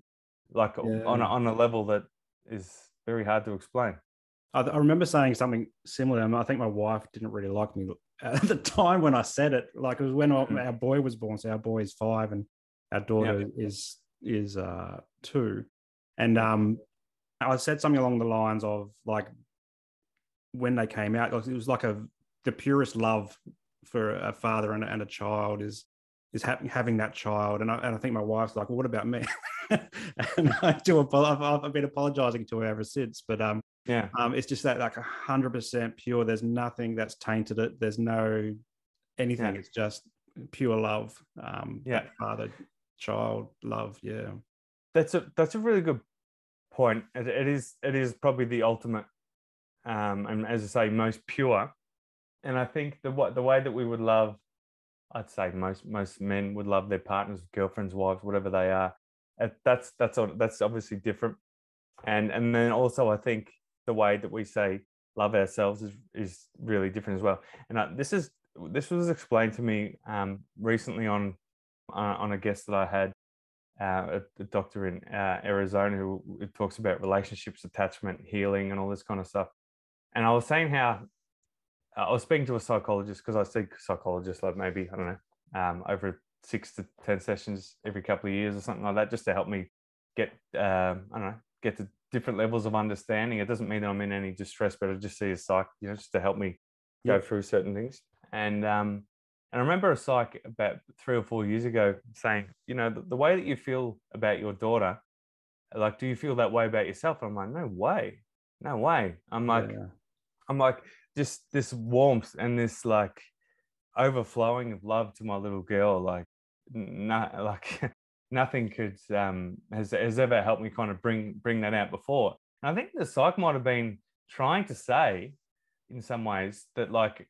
like on a level that is very hard to explain. I remember saying something similar. I think my wife didn't really like me at the time when I said it. Like, it was when our boy was born. So our boy is 5 and our daughter is 2. And I said something along the lines of, like, when they came out, it was like the purest love for a father and a child is having that child. And I think my wife's like, well, what about me? And I've been apologizing to her ever since. But it's just that, like, 100% pure. There's nothing that's tainted it. There's no anything. It's just pure love. That father-child love. Yeah. That's a really good point. It is probably the ultimate, and as I say, most pure. And I think the way that we would love, I'd say most men would love their partners, girlfriends, wives, whatever they are. That's obviously different. And then also, I think the way that we say love ourselves is really different as well. And this was explained to me recently on a guest that I had, a doctor in Arizona who talks about relationships, attachment, healing, and all this kind of stuff. And I was saying how I was speaking to a psychologist, because I see psychologists like maybe, I don't know, over 6 to 10 sessions every couple of years or something like that, just to help me get, I don't know, get to different levels of understanding. It doesn't mean that I'm in any distress, but I just see a psych, just to help me go through certain things. And And I remember a psych about 3 or 4 years ago saying, the way that you feel about your daughter, like, do you feel that way about yourself? I'm like, no way, no way. I'm like, just this warmth and this like overflowing of love to my little girl. Like, like nothing could has ever helped me kind of bring that out before. And I think the psych might have been trying to say, in some ways, that like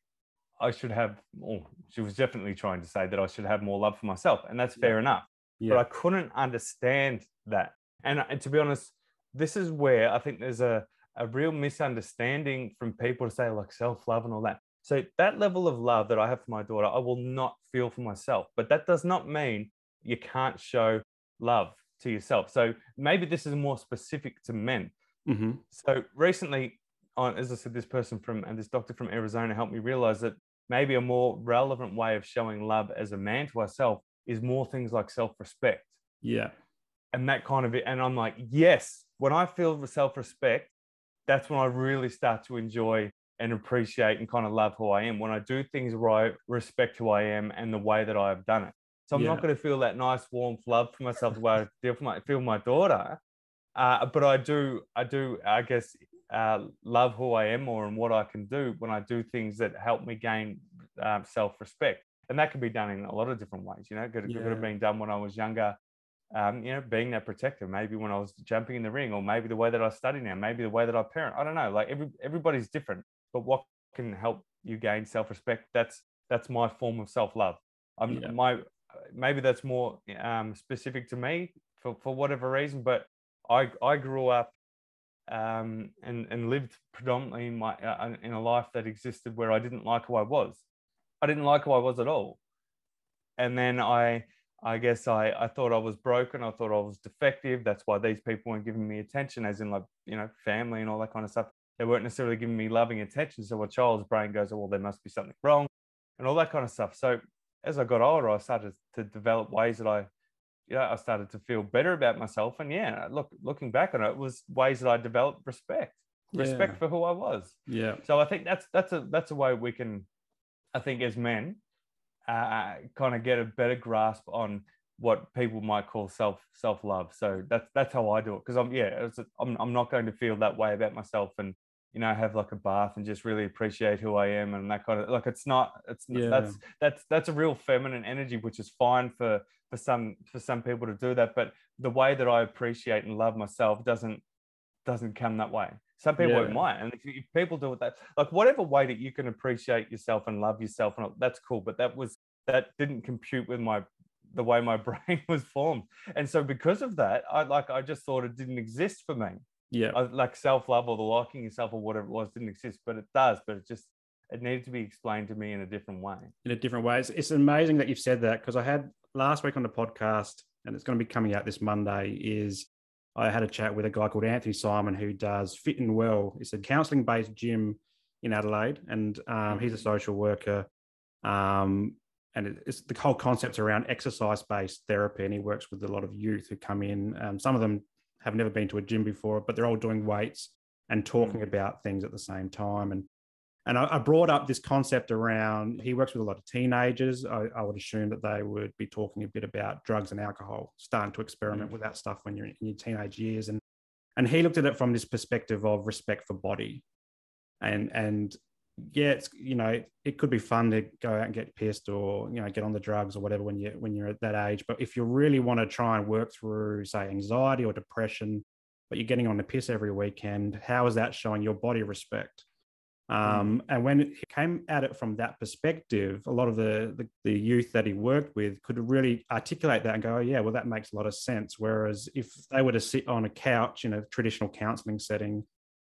I should have, or she was definitely trying to say that I should have more love for myself, and that's fair enough. But I couldn't understand that. And to be honest, this is where I think there's a real misunderstanding from people to say like self-love and all that. So that level of love that I have for my daughter, I will not feel for myself. But that does not mean you can't show love to yourself. So maybe this is more specific to men. Mm-hmm. So recently, as I said, this person and this doctor from Arizona helped me realize that maybe a more relevant way of showing love as a man to ourselves is more things like self-respect. Yeah. And that kind of it. And I'm like, yes, when I feel self-respect, that's when I really start to enjoy and appreciate and kind of love who I am. When I do things where I respect who I am and the way that I have done it. So I'm not going to feel that nice, warm love for myself the way I feel my daughter. But I do, I guess, love who I am more and what I can do when I do things that help me gain self-respect. And that can be done in a lot of different ways. It could have been done when I was younger, being that protector, maybe when I was jumping in the ring, or maybe the way that I study now, maybe the way that I parent. I don't know. Like everybody's different, but what can help you gain self-respect? That's my form of self-love. Maybe that's more specific to me for whatever reason, but I grew up and lived predominantly in a life that existed where I didn't like who I was. I didn't like who I was at all. And then I guess I thought I was broken. I thought I was defective. That's why these people weren't giving me attention, as in like, family and all that kind of stuff. They weren't necessarily giving me loving attention. So a child's brain goes, oh, well, there must be something wrong and all that kind of stuff. So as I got older, I started to develop ways that I started to feel better about myself. And looking back on it, was ways that I developed respect for who I was. Yeah. So I think that's a way we can, I think, as men, kind of get a better grasp on what people might call self-love. So that's how I do it. Because I'm not going to feel that way about myself and, have like a bath and just really appreciate who I am and that kind of, like, that's a real feminine energy, which is fine for some people to do that. But the way that I appreciate and love myself doesn't come that way. Some people it might, and if people do it, that, like, whatever way that you can appreciate yourself and love yourself, and that's cool. But that didn't compute with the way my brain was formed, and so because of that, I just thought it didn't exist for me. Yeah, like self-love or the liking yourself or whatever it was didn't exist, but it does. But it needed to be explained to me in a different way. In a different way. It's amazing that you've said that, because I had last week on the podcast, and it's going to be coming out this Monday, I had a chat with a guy called Anthony Simon who does Fit and Well. It's a counselling-based gym in Adelaide, and he's a social worker. And it's the whole concept's around exercise-based therapy, and he works with a lot of youth who come in. Some of them have never been to a gym before, but they're all doing weights and talking about things at the same time. And I brought up this concept around, he works with a lot of teenagers. I would assume that they would be talking a bit about drugs and alcohol, starting to experiment with that stuff when you're in your teenage years. And he looked at it from this perspective of respect for body. And it's, it could be fun to go out and get pissed or, get on the drugs or whatever when you're at that age. But if you really want to try and work through, say, anxiety or depression, but you're getting on the piss every weekend, how is that showing your body respect? And when he came at it from that perspective, a lot of the youth that he worked with could really articulate that and go, oh, yeah, well, that makes a lot of sense. Whereas if they were to sit on a couch in a traditional counselling setting,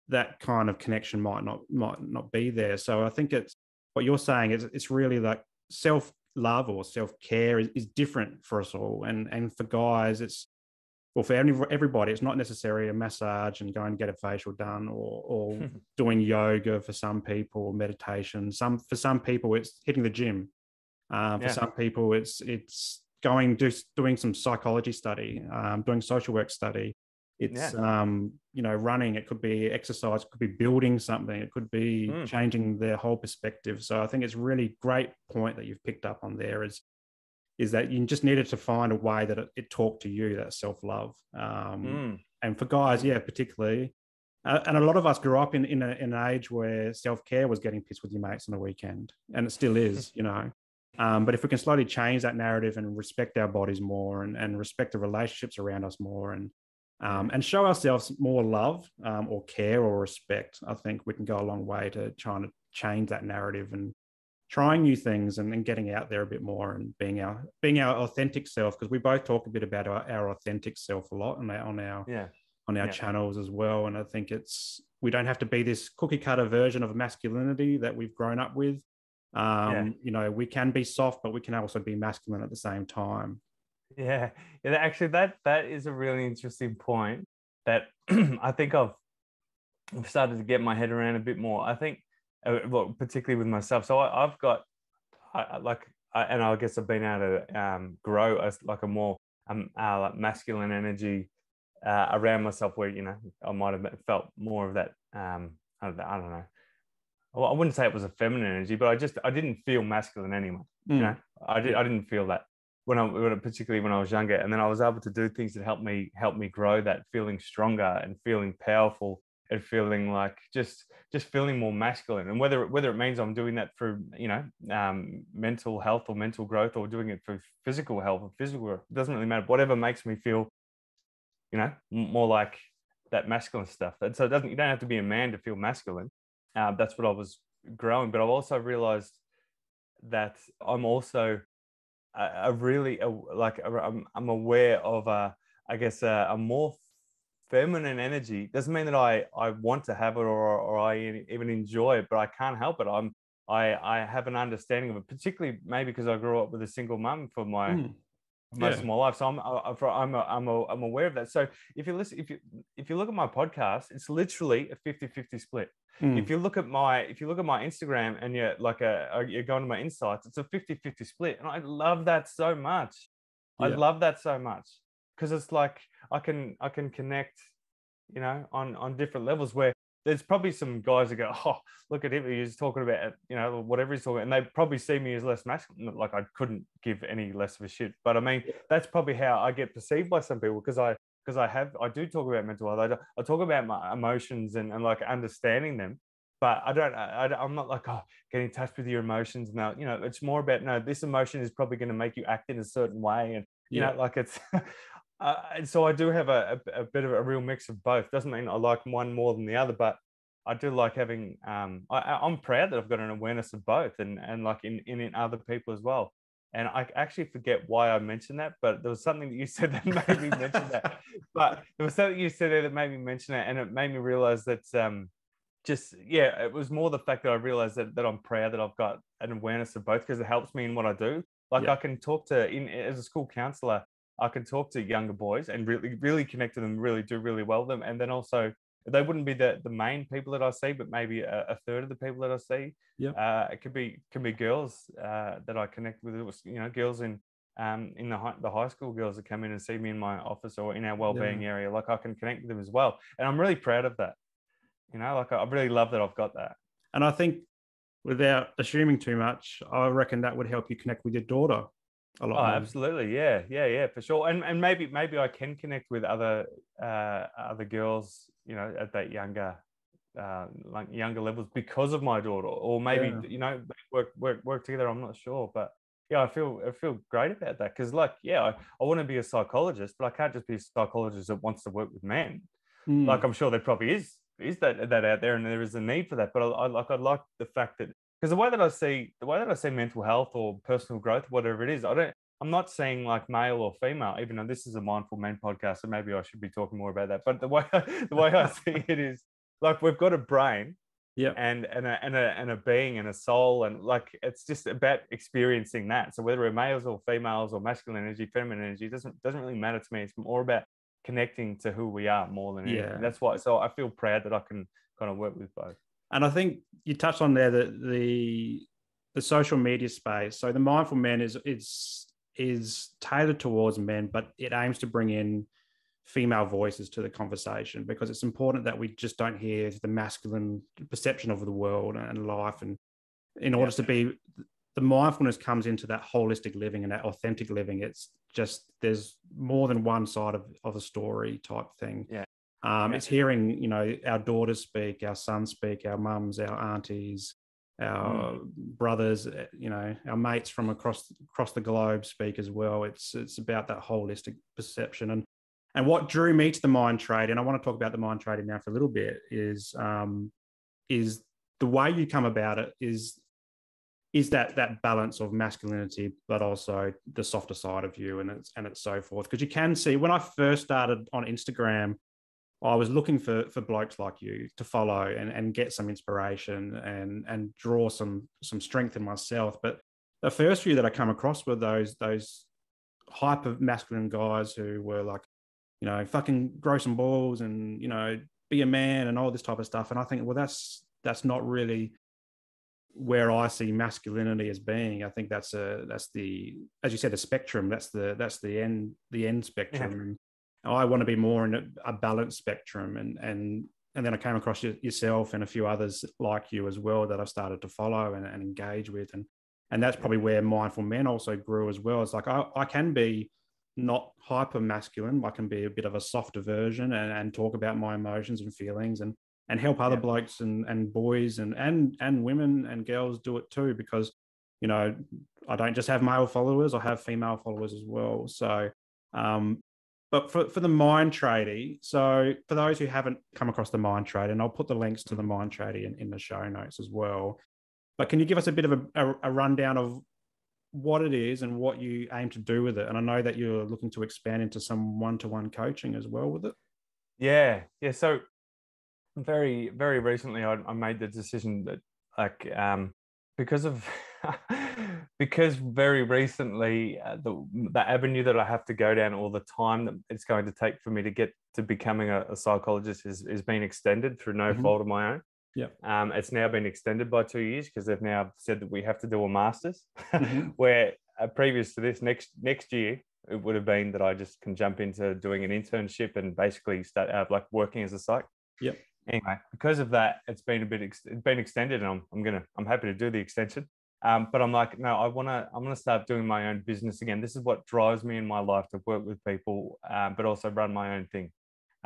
that kind of connection might not be there. So I think it's what you're saying is it's really like self-love or self-care is different for us all. And for guys, for everybody, it's not necessarily a massage and go and get a facial done or doing yoga for some people, or meditation. For some people, it's hitting the gym. For some people, it's doing some psychology study, doing social work study. It's running, it could be exercise, it could be building something, it could be changing their whole perspective. So I think it's really great point that you've picked up on there is that you just needed to find a way that it talked to you, that self-love. And for guys, particularly, and a lot of us grew up in an age where self-care was getting pissed with your mates on the weekend, and it still is, but if we can slowly change that narrative and respect our bodies more, and respect the relationships around us more, and show ourselves more love, or care or respect, I think we can go a long way to trying to change that narrative and trying new things, and getting out there a bit more, and being our authentic self, because we both talk a bit about our authentic self a lot on our channels as well. And I think we don't have to be this cookie cutter version of masculinity that we've grown up with. We can be soft, but we can also be masculine at the same time. Actually, that is a really interesting point that I think I've started to get my head around a bit more. I think, particularly with myself. So I've got, and I guess I've been able to grow as like a more like masculine energy around myself, where I might have felt more of that. I don't know. Well, I wouldn't say it was a feminine energy, but I didn't feel masculine anyway. I didn't feel that particularly when I was younger, and then I was able to do things that helped me grow that, feeling stronger and feeling powerful and feeling like just feeling more masculine. And whether it means I'm doing that through mental health or mental growth, or doing it for physical health or physical, it doesn't really matter. Whatever makes me feel more like that masculine stuff. And so you don't have to be a man to feel masculine. That's what I was growing. But I've also realized that I'm also I'm aware of a more feminine energy. Doesn't mean that I want to have it, or I even enjoy it, but I can't help it. I have an understanding of it, particularly maybe because I grew up with a single mum for most of my life. So I'm aware of that. So if you look at my podcast, it's literally a 50-50 split. If you look at my Instagram and you're going to my insights, it's a 50-50 split. And I love that so much. I love that so much, because it's like I can connect, on different levels, where there's probably some guys that go, oh, look at him, he's talking about, whatever he's talking about, and they probably see me as less masculine. Like, I couldn't give any less of a shit. But I mean, that's probably how I get perceived by some people, because I do talk about mental health. I talk about my emotions and like understanding them, but I'm not like, oh, get in touch with your emotions now. It's more about, no, this emotion is probably going to make you act in a certain way, and like it's. And so I do have a bit of a real mix of both. Doesn't mean I like one more than the other, but I do like having. I'm proud that I've got an awareness of both, and like in other people as well. And I actually forget why I mentioned that, but there was something that you said that made me mention that. But there was something you said there that made me mention it, and it made me realize that it was more the fact that I realized that I'm proud that I've got an awareness of both, because it helps me in what I do. Like, I can talk as a school counselor, I can talk to younger boys and really, really connect to them, really do really well with them. And then also, they wouldn't be the main people that I see, but maybe a third of the people that I see. It could be girls that I connect with. It was, girls in the high school girls that come in and see me in my office or in our wellbeing area. Like, I can connect with them as well, and I'm really proud of that. Like, I really love that I've got that. And I think, without assuming too much, I reckon that would help you connect with your daughter a lot more. Absolutely. Yeah, for sure. And maybe I can connect with other girls, at that younger levels, because of my daughter, or maybe work together. I'm not sure, but I feel great about that, because I want to be a psychologist, but I can't just be a psychologist that wants to work with men. Like, I'm sure there probably is that out there, and there is a need for that. But I like the fact that, because the way that I see mental health or personal growth, whatever it is, I'm not saying like male or female, even though this is a Mindful Men podcast, so maybe I should be talking more about that. But the way I see it is, like, we've got a brain, and a being and a soul, and like, it's just about experiencing that. So whether we're males or females, or masculine energy, feminine energy, doesn't really matter to me. It's more about connecting to who we are more than anything. That's why. So I feel proud that I can kind of work with both. And I think you touched on there that the social media space. So the Mindful Men is tailored towards men, but it aims to bring in female voices to the conversation, because it's important that we just don't hear the masculine perception of the world and life. And in order to be, the mindfulness comes into that holistic living and that authentic living. It's just, there's more than one side of a story type thing. It's hearing, you know, our daughters speak, our sons speak, our mums, our aunties, our brothers, you know, our mates from across the globe speak as well. It's about that holistic perception. And what drew me to the Mind Trade, and I want to talk about the Mind Tradie now for a little bit, is the way you come about it is that balance of masculinity, but also the softer side of you, and it's so forth. Because you can see, when I first started on Instagram, I was looking for blokes like you to follow and get some inspiration and draw some strength in myself. But the first few that I come across were those hyper masculine guys who were like, you know, fucking grow some balls and, you know, be a man and all this type of stuff. And I think, well, that's not really where I see masculinity as being. I think that's the, as you said, the spectrum. That's the end spectrum. And I want to be more in a balanced spectrum. And then I came across yourself and a few others like you as well that I've started to follow and engage with. And that's probably where Mindful Men also grew as well. It's like, I can be not hyper masculine. I can be a bit of a softer version and talk about my emotions and feelings and help other blokes and boys and women and girls do it too, because, you know, I don't just have male followers, I have female followers as well. So, but for the Mind Tradie, so for those who haven't come across the Mind Tradie, and I'll put the links to the Mind Tradie in the show notes as well, but can you give us a bit of a rundown of what it is and what you aim to do with it? And I know that you're looking to expand into some one-to-one coaching as well with it. Yeah. So very, very recently, I made the decision that, like, because very recently, the avenue that I have to go down, all the time that it's going to take for me to get to becoming a psychologist is being extended through no fault of my own. It's now been extended by 2 years because they've now said that we have to do a master's, where previous to this, next year, it would have been that I just can jump into doing an internship and basically start out like working as a psych. Anyway, because of that, it's been extended, and I'm happy to do the extension. But I'm like, no, I'm gonna start doing my own business again. This is what drives me in my life, to work with people, but also run my own thing,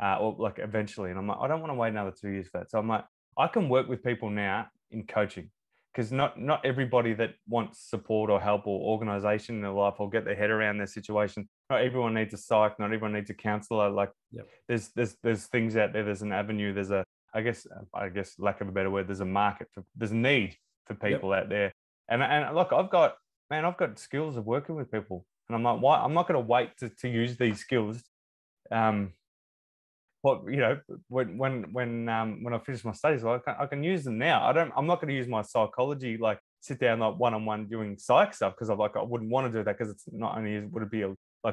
or like eventually. And I'm like, I don't want to wait another 2 years for that. So I'm like, I can work with people now in coaching, because not everybody that wants support or help or organization in their life will get their head around their situation. Not everyone needs a psych. Not everyone needs a counselor. Like, there's things out there. There's an avenue. There's I guess lack of a better word, there's a need for people out there. And look, I've got skills of working with people, and I'm like, why? I'm not going to wait to use these skills. What, you know, when I finish my studies, well, I can use them now. I'm not going to use my psychology, like sit down like one-on-one doing psych stuff, because I wouldn't want to do that, because it's not only would it be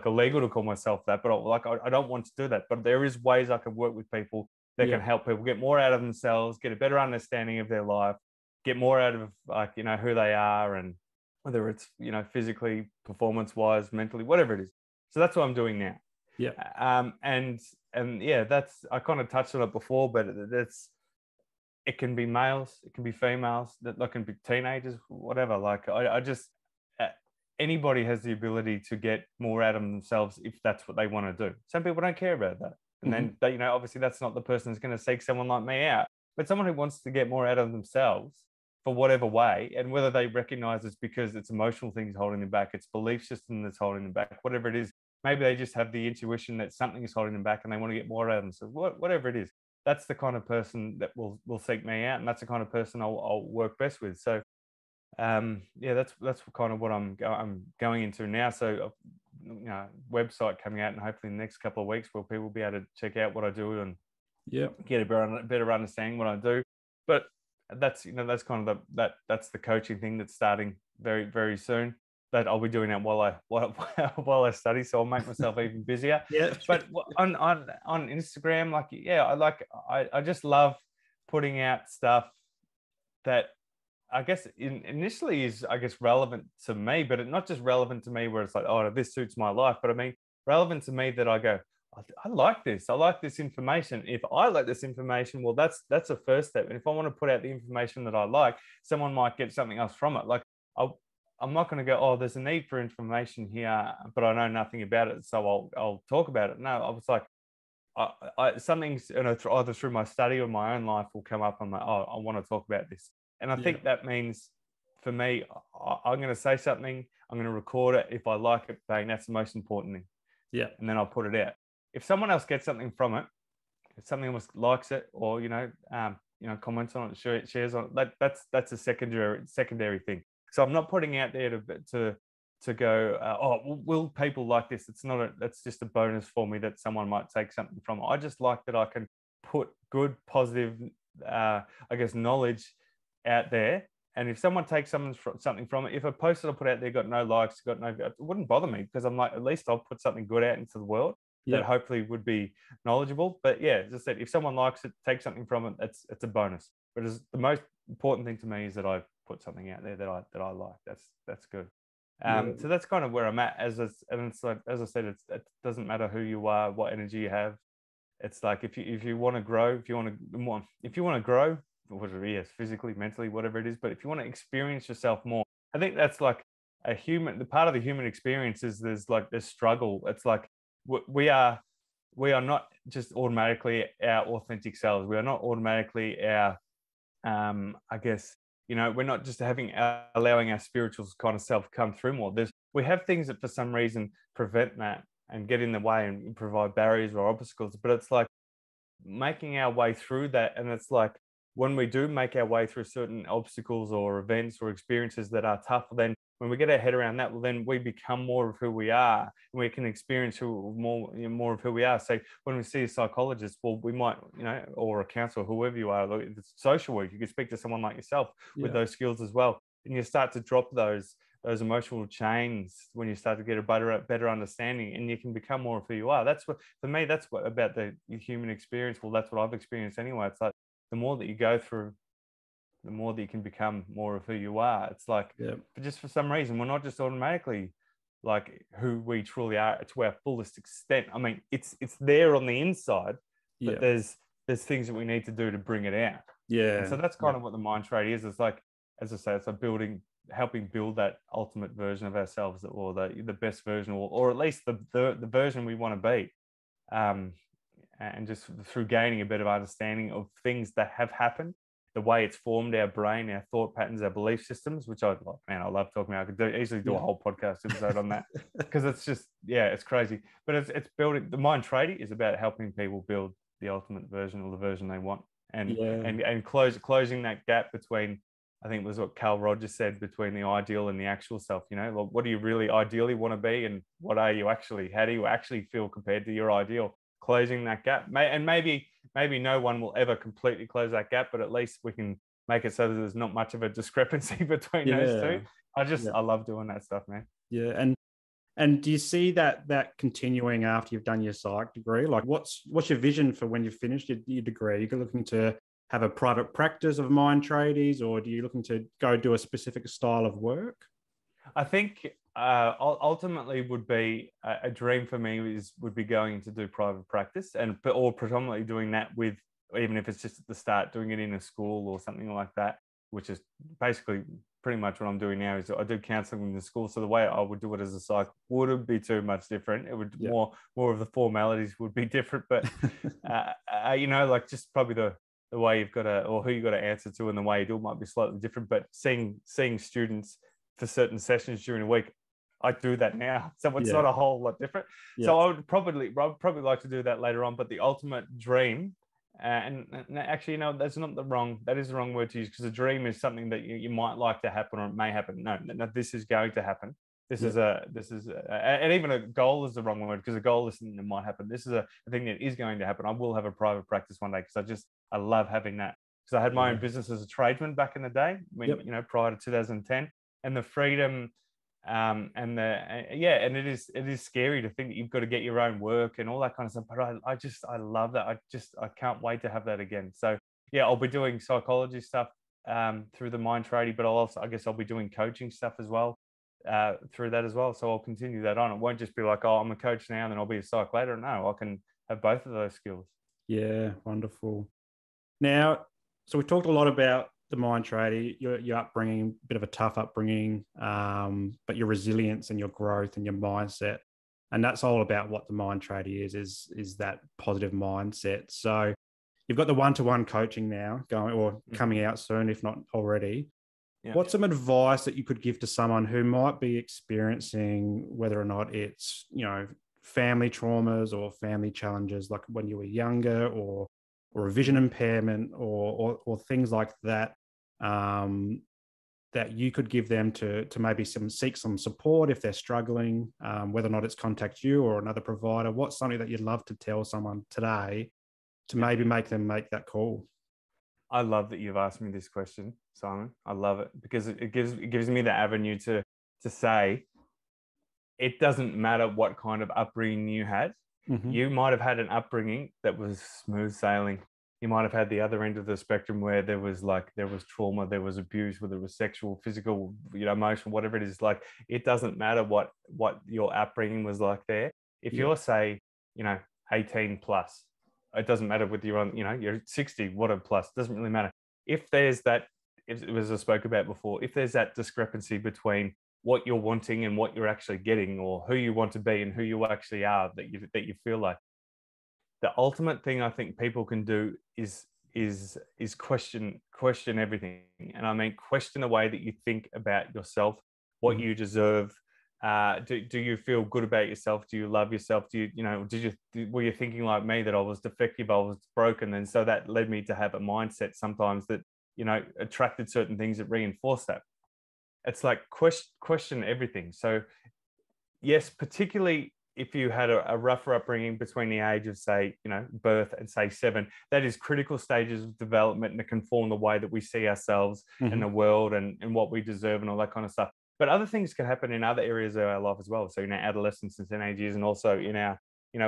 illegal to call myself that, but I don't want to do that. But there is ways I can work with people that can help people get more out of themselves, get a better understanding of their life, get more out of, like, you know, who they are, and whether it's, you know, physically, performance-wise, mentally, whatever it is. So that's what I'm doing now. And yeah, that's, I kind of touched on it before, but it can be males, it can be females, that can be teenagers, whatever. Like, I just, anybody has the ability to get more out of themselves if that's what they want to do. Some people don't care about that. And then, you know, obviously that's not the person who's going to seek someone like me out, but someone who wants to get more out of themselves for whatever way, and whether they recognize it's because it's emotional things holding them back, it's belief system that's holding them back, whatever it is. Maybe they just have the intuition that something is holding them back and they want to get more out of them. So whatever it is, that's the kind of person that will seek me out, and that's the kind of person I'll work best with. So that's kind of what I'm going into now. So, you know, website coming out, and hopefully in the next couple of weeks where people will be able to check out what I do and get a better understanding what I do. But that's, you know, that's kind of that's the coaching thing that's starting very, very soon. That I'll be doing that while I study, so I'll make myself even busier. But on Instagram, I just love putting out stuff that I guess initially is, I guess, relevant to me, but not just relevant to me where it's like, oh, this suits my life, but I mean relevant to me that I go, I like this. I like this information. If I like this information, well, that's a first step. And if I want to put out the information that I like, someone might get something else from it. Like I'm not going to go, oh, there's a need for information here, but I know nothing about it, so I'll talk about it. No, I was like, something's, either through my study or my own life will come up. I'm like, oh, I want to talk about this. And I think that means for me, I'm going to say something, I'm going to record it. If I like it, bang, that's the most important thing. Yeah. And then I'll put it out. If someone else gets something from it, if someone else likes it, or comments on it, shares on it, that's a secondary thing. So I'm not putting out there to go, oh, will people like this? That's just a bonus for me that someone might take something from it. I just like that I can put good, positive, I guess, knowledge out there. And if someone takes something from it, if a post that I put out there got no likes, it wouldn't bother me, because I'm like, at least I'll put something good out into the world that hopefully would be knowledgeable. But yeah, as I said, if someone likes it, takes something from it, it's a bonus. But the most important thing to me is that I put something out there that I like. That's good. So that's kind of where I'm at. It's like, as I said, it doesn't matter who you are, what energy you have. It's like, if you want to grow, if you want to grow, whatever it is, physically, mentally, whatever it is, but if you want to experience yourself more, I think that's like the part of the human experience is there's struggle. It's like we are not just automatically our authentic selves. We are not automatically our, I guess, we're not just allowing our spiritual kind of self come through more. We have things that for some reason prevent that and get in the way and provide barriers or obstacles. But it's like making our way through that. And it's like, when we do make our way through certain obstacles or events or experiences that are tough, then when we get our head around that, well, then we become more of who we are, and we can experience more of who we are. So when we see a psychologist, well, we might, or a counselor, whoever you are, like, it's social work, you can speak to someone like yourself with those skills as well. And you start to drop those emotional chains when you start to get a better understanding, and you can become more of who you are. That's what, for me, that's what about the human experience. Well, that's what I've experienced anyway. It's like, the more that you go through, the more that you can become more of who you are. It's like, but just for some reason, we're not just automatically like who we truly are to our fullest extent. I mean, it's there on the inside, but there's things that we need to do to bring it out. Yeah. And so that's kind of what the Mind Tradie is. It's like, as I say, it's like helping build that ultimate version of ourselves, or the best version, or at least the version we want to be. And just through gaining a bit of understanding of things that have happened, the way it's formed our brain, our thought patterns, our belief systems, which I love talking about. I could easily do a whole podcast episode on that, because it's just, it's crazy. But it's building. The Mind Tradie is about helping people build the ultimate version, or the version they want, and closing that gap between, I think it was what Carl Rogers said, between the ideal and the actual self. Like, what do you really ideally want to be, and what are you actually? How do you actually feel compared to your ideal? Closing that gap, and maybe no one will ever completely close that gap, but at least we can make it so that there's not much of a discrepancy between those two. I love doing that stuff, man. And do you see that continuing after you've done your psych degree? Like, what's your vision for when you've finished your degree? Are you looking to have a private practice of mind tradies, or do you looking to go do a specific style of work? I think ultimately would be a dream for me would be going to do private practice, or predominantly doing that with, even if it's just at the start, doing it in a school or something like that, which is basically pretty much what I'm doing now. Is I do counselling in the school, so the way I would do it as a psych wouldn't be too much different. It would more of the formalities would be different, but like just probably the way you've got to, or who you've got to answer to, and the way you do it might be slightly different. But seeing students for certain sessions during the week, I do that now, so it's not a whole lot different. So I would probably like to do that later on. But the ultimate dream, and actually, that is the wrong word to use, because a dream is something that you might like to happen, or it may happen. No, this is going to happen. This is and even a goal is the wrong word, because a goal is something that might happen. This is a thing that is going to happen. I will have a private practice one day, because I love having that. Because I had my own business as a tradesman back in the day, prior to 2010, and the freedom. And it is scary to think that you've got to get your own work and all that kind of stuff. But I love that. I can't wait to have that again. So I'll be doing psychology stuff through the Mind Tradie, but I guess I'll be doing coaching stuff as well. through that as well. So I'll continue that on. It won't just be like, oh, I'm a coach now and then I'll be a psych later. No, I can have both of those skills. Yeah, wonderful. Now, so we talked a lot about the Mind Tradie, your upbringing, bit of a tough upbringing, but your resilience and your growth and your mindset. And that's all about what the Mind Tradie is that positive mindset. So you've got the one-to-one coaching now going or coming out soon, if not already. Yeah. What's some advice that you could give to someone who might be experiencing, whether or not it's, family traumas or family challenges, like when you were younger, or a vision impairment, or things like that, that you could give them to maybe seek some support if they're struggling, whether or not it's contact you or another provider? What's something that you'd love to tell someone today to maybe make them make that call? I love that you've asked me this question, Simon. I love it because it gives me the avenue to say it doesn't matter what kind of upbringing you had. Mm-hmm. You might have had an upbringing that was smooth sailing. You might have had the other end of the spectrum where there was trauma, there was abuse, whether it was sexual, physical, emotional, whatever it is. Like, it doesn't matter what your upbringing was like there. If you're, say, 18 plus, it doesn't matter whether you're on, you're 60, whatever plus, doesn't really matter. If there's that, as I spoke about before, if there's that discrepancy between what you're wanting and what you're actually getting, or who you want to be and who you actually are, that you feel like, the ultimate thing I think people can do is question everything. And I mean, question the way that you think about yourself, what you deserve. Do you feel good about yourself? Do you love yourself? Were you thinking like me that I was defective, I was broken? And so that led me to have a mindset sometimes that, attracted certain things that reinforced that. It's like question everything. So yes, particularly if you had a rougher upbringing between the age of, say, birth and, say, 7, that is critical stages of development, and it can form the way that we see ourselves in the world and what we deserve and all that kind of stuff. But other things can happen in other areas of our life as well. So, adolescence and teenage years, and also in our,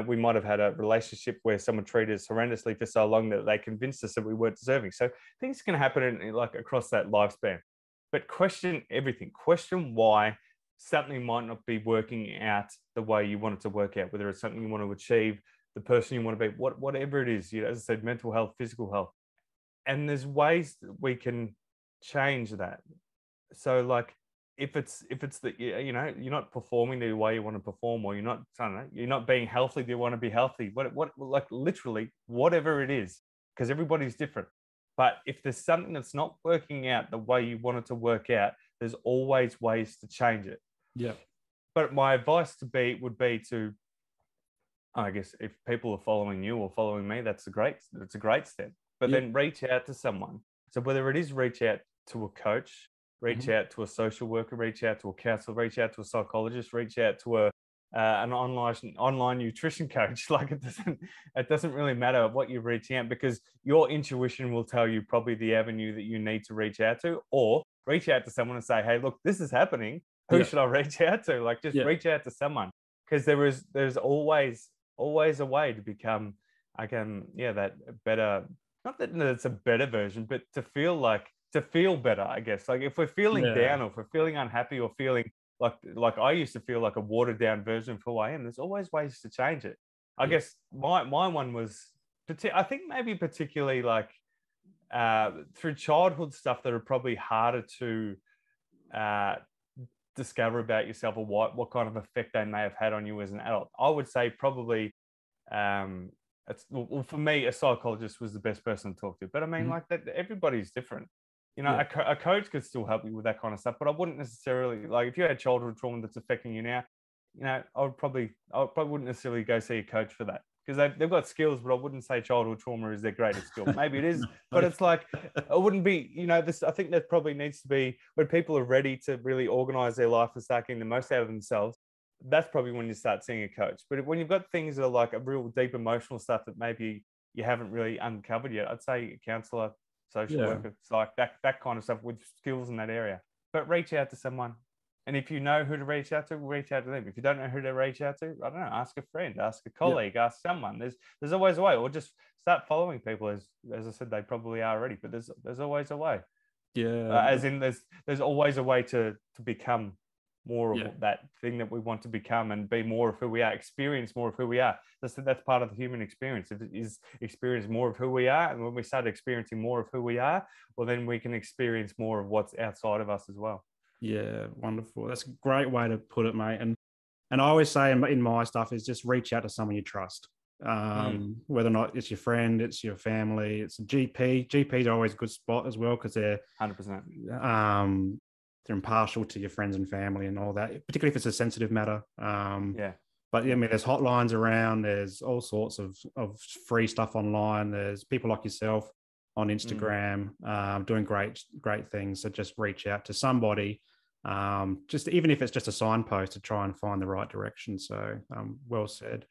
we might have had a relationship where someone treated us horrendously for so long that they convinced us that we weren't deserving. So things can happen in like across that lifespan. But question everything. Question why something might not be working out the way you want it to work out, whether it's something you want to achieve, the person you want to be, whatever it is, as I said, mental health, physical health. And there's ways that we can change that. So like, if it's that, you're not performing the way you want to perform, or you're not being healthy, do you want to be healthy? What like literally whatever it is, because everybody's different. But if there's something that's not working out the way you want it to work out, there's always ways to change it. Yeah. But my advice would be to, I guess, if people are following you or following me, that's a great step. But then reach out to someone. So whether it is reach out to a coach, reach out to a social worker, reach out to a counselor, reach out to a psychologist, reach out to an online nutrition coach. Like, it doesn't really matter what you're reaching out, because your intuition will tell you probably the avenue that you need to reach out to, or reach out to someone and say, hey, look, this is happening. Who should I reach out to? Like, just reach out to someone, because there's always a way to become, that better. Not that it's a better version, but to feel better, I guess. Like, if we're feeling down, or if we're feeling unhappy, or feeling like I used to feel like a watered down version of who I am, there's always ways to change it. I guess my one was, I think maybe particularly like through childhood stuff that are probably harder to discover about yourself, or what kind of effect they may have had on you as an adult. I would say probably for me, a psychologist was the best person to talk to. But I mean, like, that, everybody's different. A coach could still help you with that kind of stuff, but I wouldn't necessarily, like, if you had childhood trauma that's affecting you now, I probably wouldn't necessarily go see a coach for that, because they've got skills, but I wouldn't say childhood trauma is their greatest skill. Maybe it is, but it's like, it wouldn't be, this, I think that probably needs to be when people are ready to really organize their life and start getting the most out of themselves. That's probably when you start seeing a coach. But when you've got things that are like a real deep emotional stuff that maybe you haven't really uncovered yet, I'd say a counselor, social worker, psych, that kind of stuff, with skills in that area. But reach out to someone. And if you know who to reach out to, reach out to them. If you don't know who to reach out to, I don't know, ask a friend, ask a colleague, ask someone. There's always a way, or just start following people, as I said, they probably are already, but there's always a way. Yeah. As in there's always a way to become more Yeah. of that thing that we want to become and be more of who we are, experience more of who we are. That's part of the human experience. It is experience more of who we are. And when we start experiencing more of who we are, well, then we can experience more of what's outside of us as well. Yeah, wonderful. That's a great way to put it, mate. And I always say in my stuff is just reach out to someone you trust. Whether or not it's your friend, it's your family, it's a GP. GPs are always a good spot as well because they're 100%. They're impartial to your friends and family and all that, particularly if it's a sensitive matter. Yeah. But yeah, I mean, there's hotlines around. There's all sorts of free stuff online. There's people like yourself on Instagram doing great things. So just reach out to somebody, just even if it's just a signpost to try and find the right direction. So well said.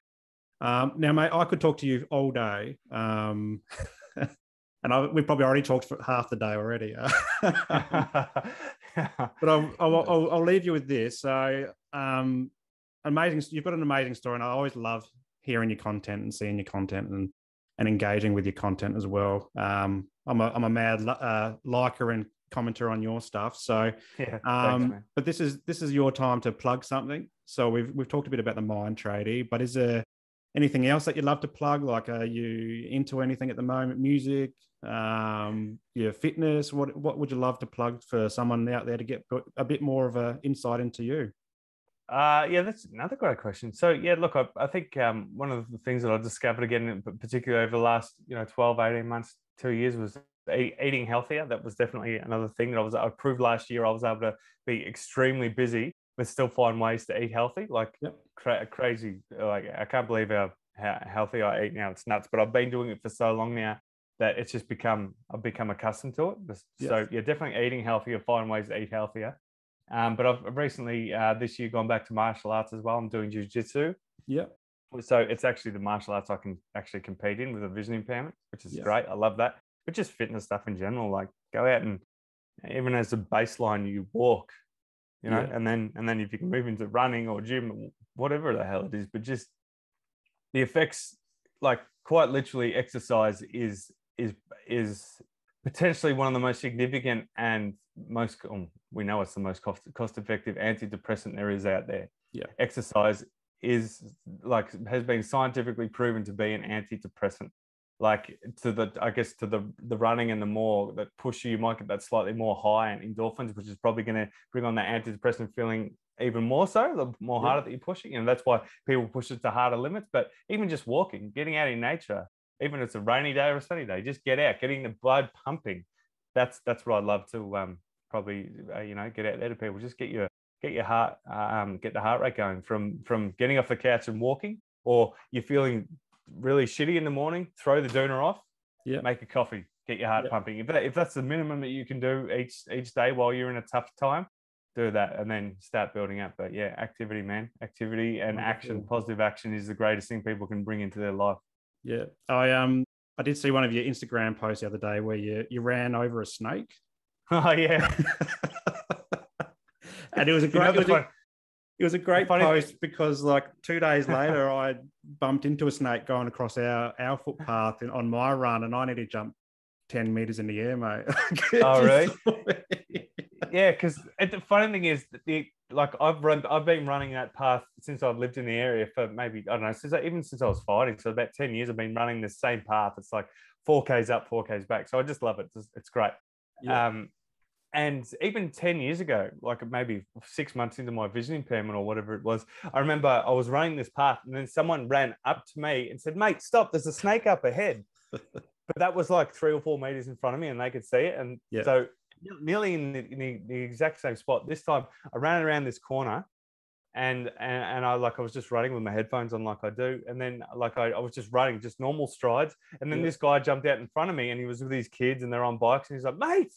Now, mate, I could talk to you all day, and we've probably already talked for half the day already. But I'll leave you with this. So amazing. You've got an amazing story, and I always love hearing your content and seeing your content and engaging with your content as well. I'm a mad liker and commenter on your stuff. So, yeah, thanks, man. But this is your time to plug something. So we've talked a bit about the Mind Tradie, but is there anything else that you'd love to plug? Like, are you into anything at the moment? Music, your fitness? What would you love to plug for someone out there to get a bit more of an insight into you? Yeah, that's another great question. So yeah, look, I think one of the things that I discovered again, particularly over the last 12, 18 months, 2 years, was eating healthier. That was definitely another thing that I proved last year. I was able to be extremely busy but still find ways to eat healthy. Like crazy. Like I can't believe how healthy I eat now. It's nuts. But I've been doing it for so long now that it's just I've become accustomed to it. So yeah, definitely eating healthier, find ways to eat healthier. But I've recently this year gone back to martial arts as well. I'm doing jiu-jitsu. Yeah. So it's actually the martial arts I can actually compete in with a vision impairment, which is great. I love that. But just fitness stuff in general, like go out and even as a baseline, you walk, and then if you can move into running or gym, whatever the hell it is, but just the effects, like quite literally, exercise is potentially one of the most significant and most, we know it's the most cost-effective antidepressant there is out there. Yeah. Exercise has been scientifically proven to be an antidepressant. Like to the running and the more that push you might get that slightly more high and endorphins, which is probably going to bring on that antidepressant feeling even more so, the more harder that you're pushing. And that's why people push it to harder limits. But even just walking, getting out in nature, even if it's a rainy day or a sunny day, just get out, getting the blood pumping. That's what I'd love to probably get out there to people. Just get your heart get the heart rate going from getting off the couch and walking, or you're feeling really shitty in the morning, throw the doona off, make a coffee, get your heart pumping. If that's the minimum that you can do each day while you're in a tough time, do that and then start building up. But yeah, activity, man, activity and action, positive action is the greatest thing people can bring into their life. Yeah. I did see one of your Instagram posts the other day where you ran over a snake. Oh yeah. And it was a great it was a great post because like 2 days later I bumped into a snake going across our footpath on my run, and I need to jump 10 meters in the air, mate. Oh really? Yeah, because the funny thing is that I've been running that path since I've lived in the area for maybe, I don't know, since I was fighting. So about 10 years I've been running the same path. It's like 4Ks up, 4Ks back. So I just love it. It's great. Yeah. And even 10 years ago, like maybe 6 months into my vision impairment or whatever it was, I remember I was running this path and then someone ran up to me and said, "Mate, stop, there's a snake up ahead." But that was like 3 or 4 meters in front of me and they could see it. And so nearly in the exact same spot, this time I ran around this corner and I was just running with my headphones on like I do. And then I was just running, just normal strides. And then this guy jumped out in front of me and he was with his kids and they're on bikes. And he's like, "Mate,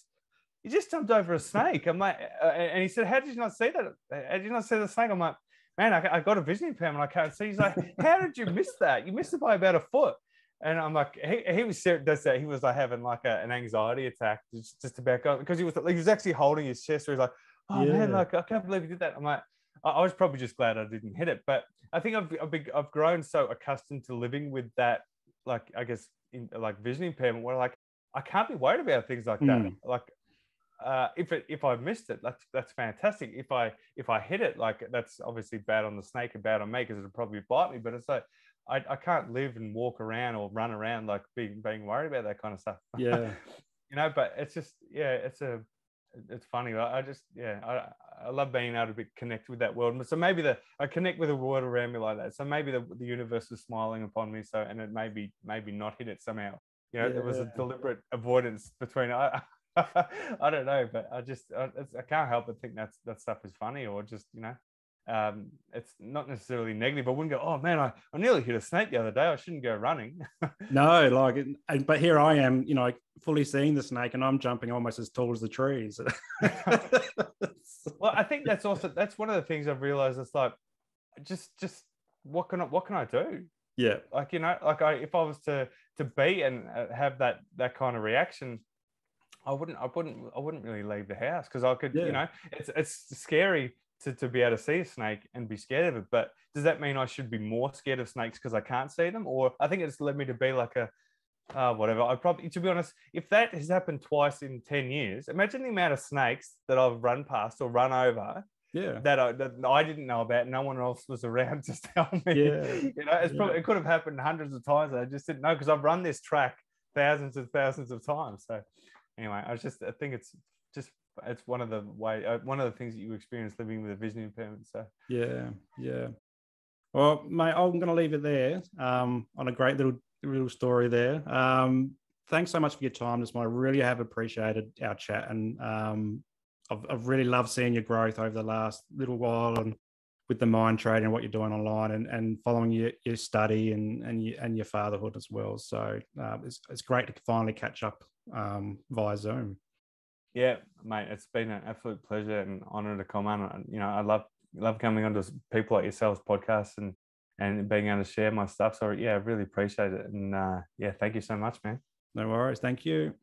you just jumped over a snake." I'm like, and he said, "How did you not see that? How did you not see the snake?" I'm like, "Man, I got a vision impairment. I can't see." He's like, "How did you miss that? You missed it by about a foot." And I'm like, he was serious. He was like having like an anxiety attack just about going, because he was actually holding his chest. So he's like, "Oh man, like I can't believe you did that." I'm like, I was probably just glad I didn't hit it. But I think I've grown so accustomed to living with that, like I guess like vision impairment, where like I can't be worried about things like that. Like if I missed it, that's fantastic. If I hit it, like that's obviously bad on the snake and bad on me because it'll probably bite me. But it's like I can't live and walk around or run around like being worried about that kind of stuff. Yeah. But it's just it's funny. I love being able to connect with that world. So maybe I connect with the world around me like that. So maybe the universe is smiling upon me. So, and it maybe not hit it somehow. There was a deliberate avoidance between. I don't know, but I can't help but think that stuff is funny, or just it's not necessarily negative. I wouldn't go, oh man, I nearly hit a snake the other day. I shouldn't go running. No, but here I am, fully seeing the snake, and I'm jumping almost as tall as the trees. Well, I think that's one of the things I've realized. It's like, just what can I do? Yeah, if I was to be and have that kind of reaction, I wouldn't really leave the house, because I could, it's scary to be able to see a snake and be scared of it. But does that mean I should be more scared of snakes because I can't see them? Or I think it's led me to be like whatever. I probably, to be honest, if that has happened twice in 10 years, imagine the amount of snakes that I've run past or run over. Yeah, that I didn't know about. No one else was around to tell me. Yeah, it could have happened hundreds of times. I just didn't know, because I've run this track thousands of times. So anyway, I think it's one of the things that you experience living with a vision impairment. So yeah. Well, mate, I'm going to leave it there. On a great little story there. Thanks so much for your time this morning. I really have appreciated our chat, and I've really loved seeing your growth over the last little while, and with the Mind Tradie and what you're doing online, and following your study and your fatherhood as well. So it's great to finally catch up via Zoom. Yeah, mate, it's been an absolute pleasure and honor to come on. I love coming onto people like yourselves podcasts and being able to share my stuff. So yeah, I really appreciate it. And thank you so much, man. No worries. Thank you.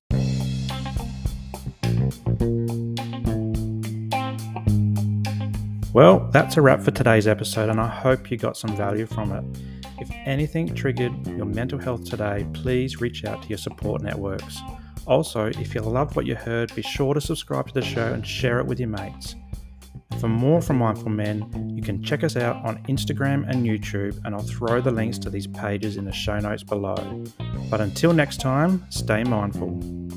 Well, that's a wrap for today's episode, and I hope you got some value from it. If anything triggered your mental health today, please reach out to your support networks. Also, if you loved what you heard, be sure to subscribe to the show and share it with your mates. For more from Mindful Men, you can check us out on Instagram and YouTube, and I'll throw the links to these pages in the show notes below. But until next time, stay mindful.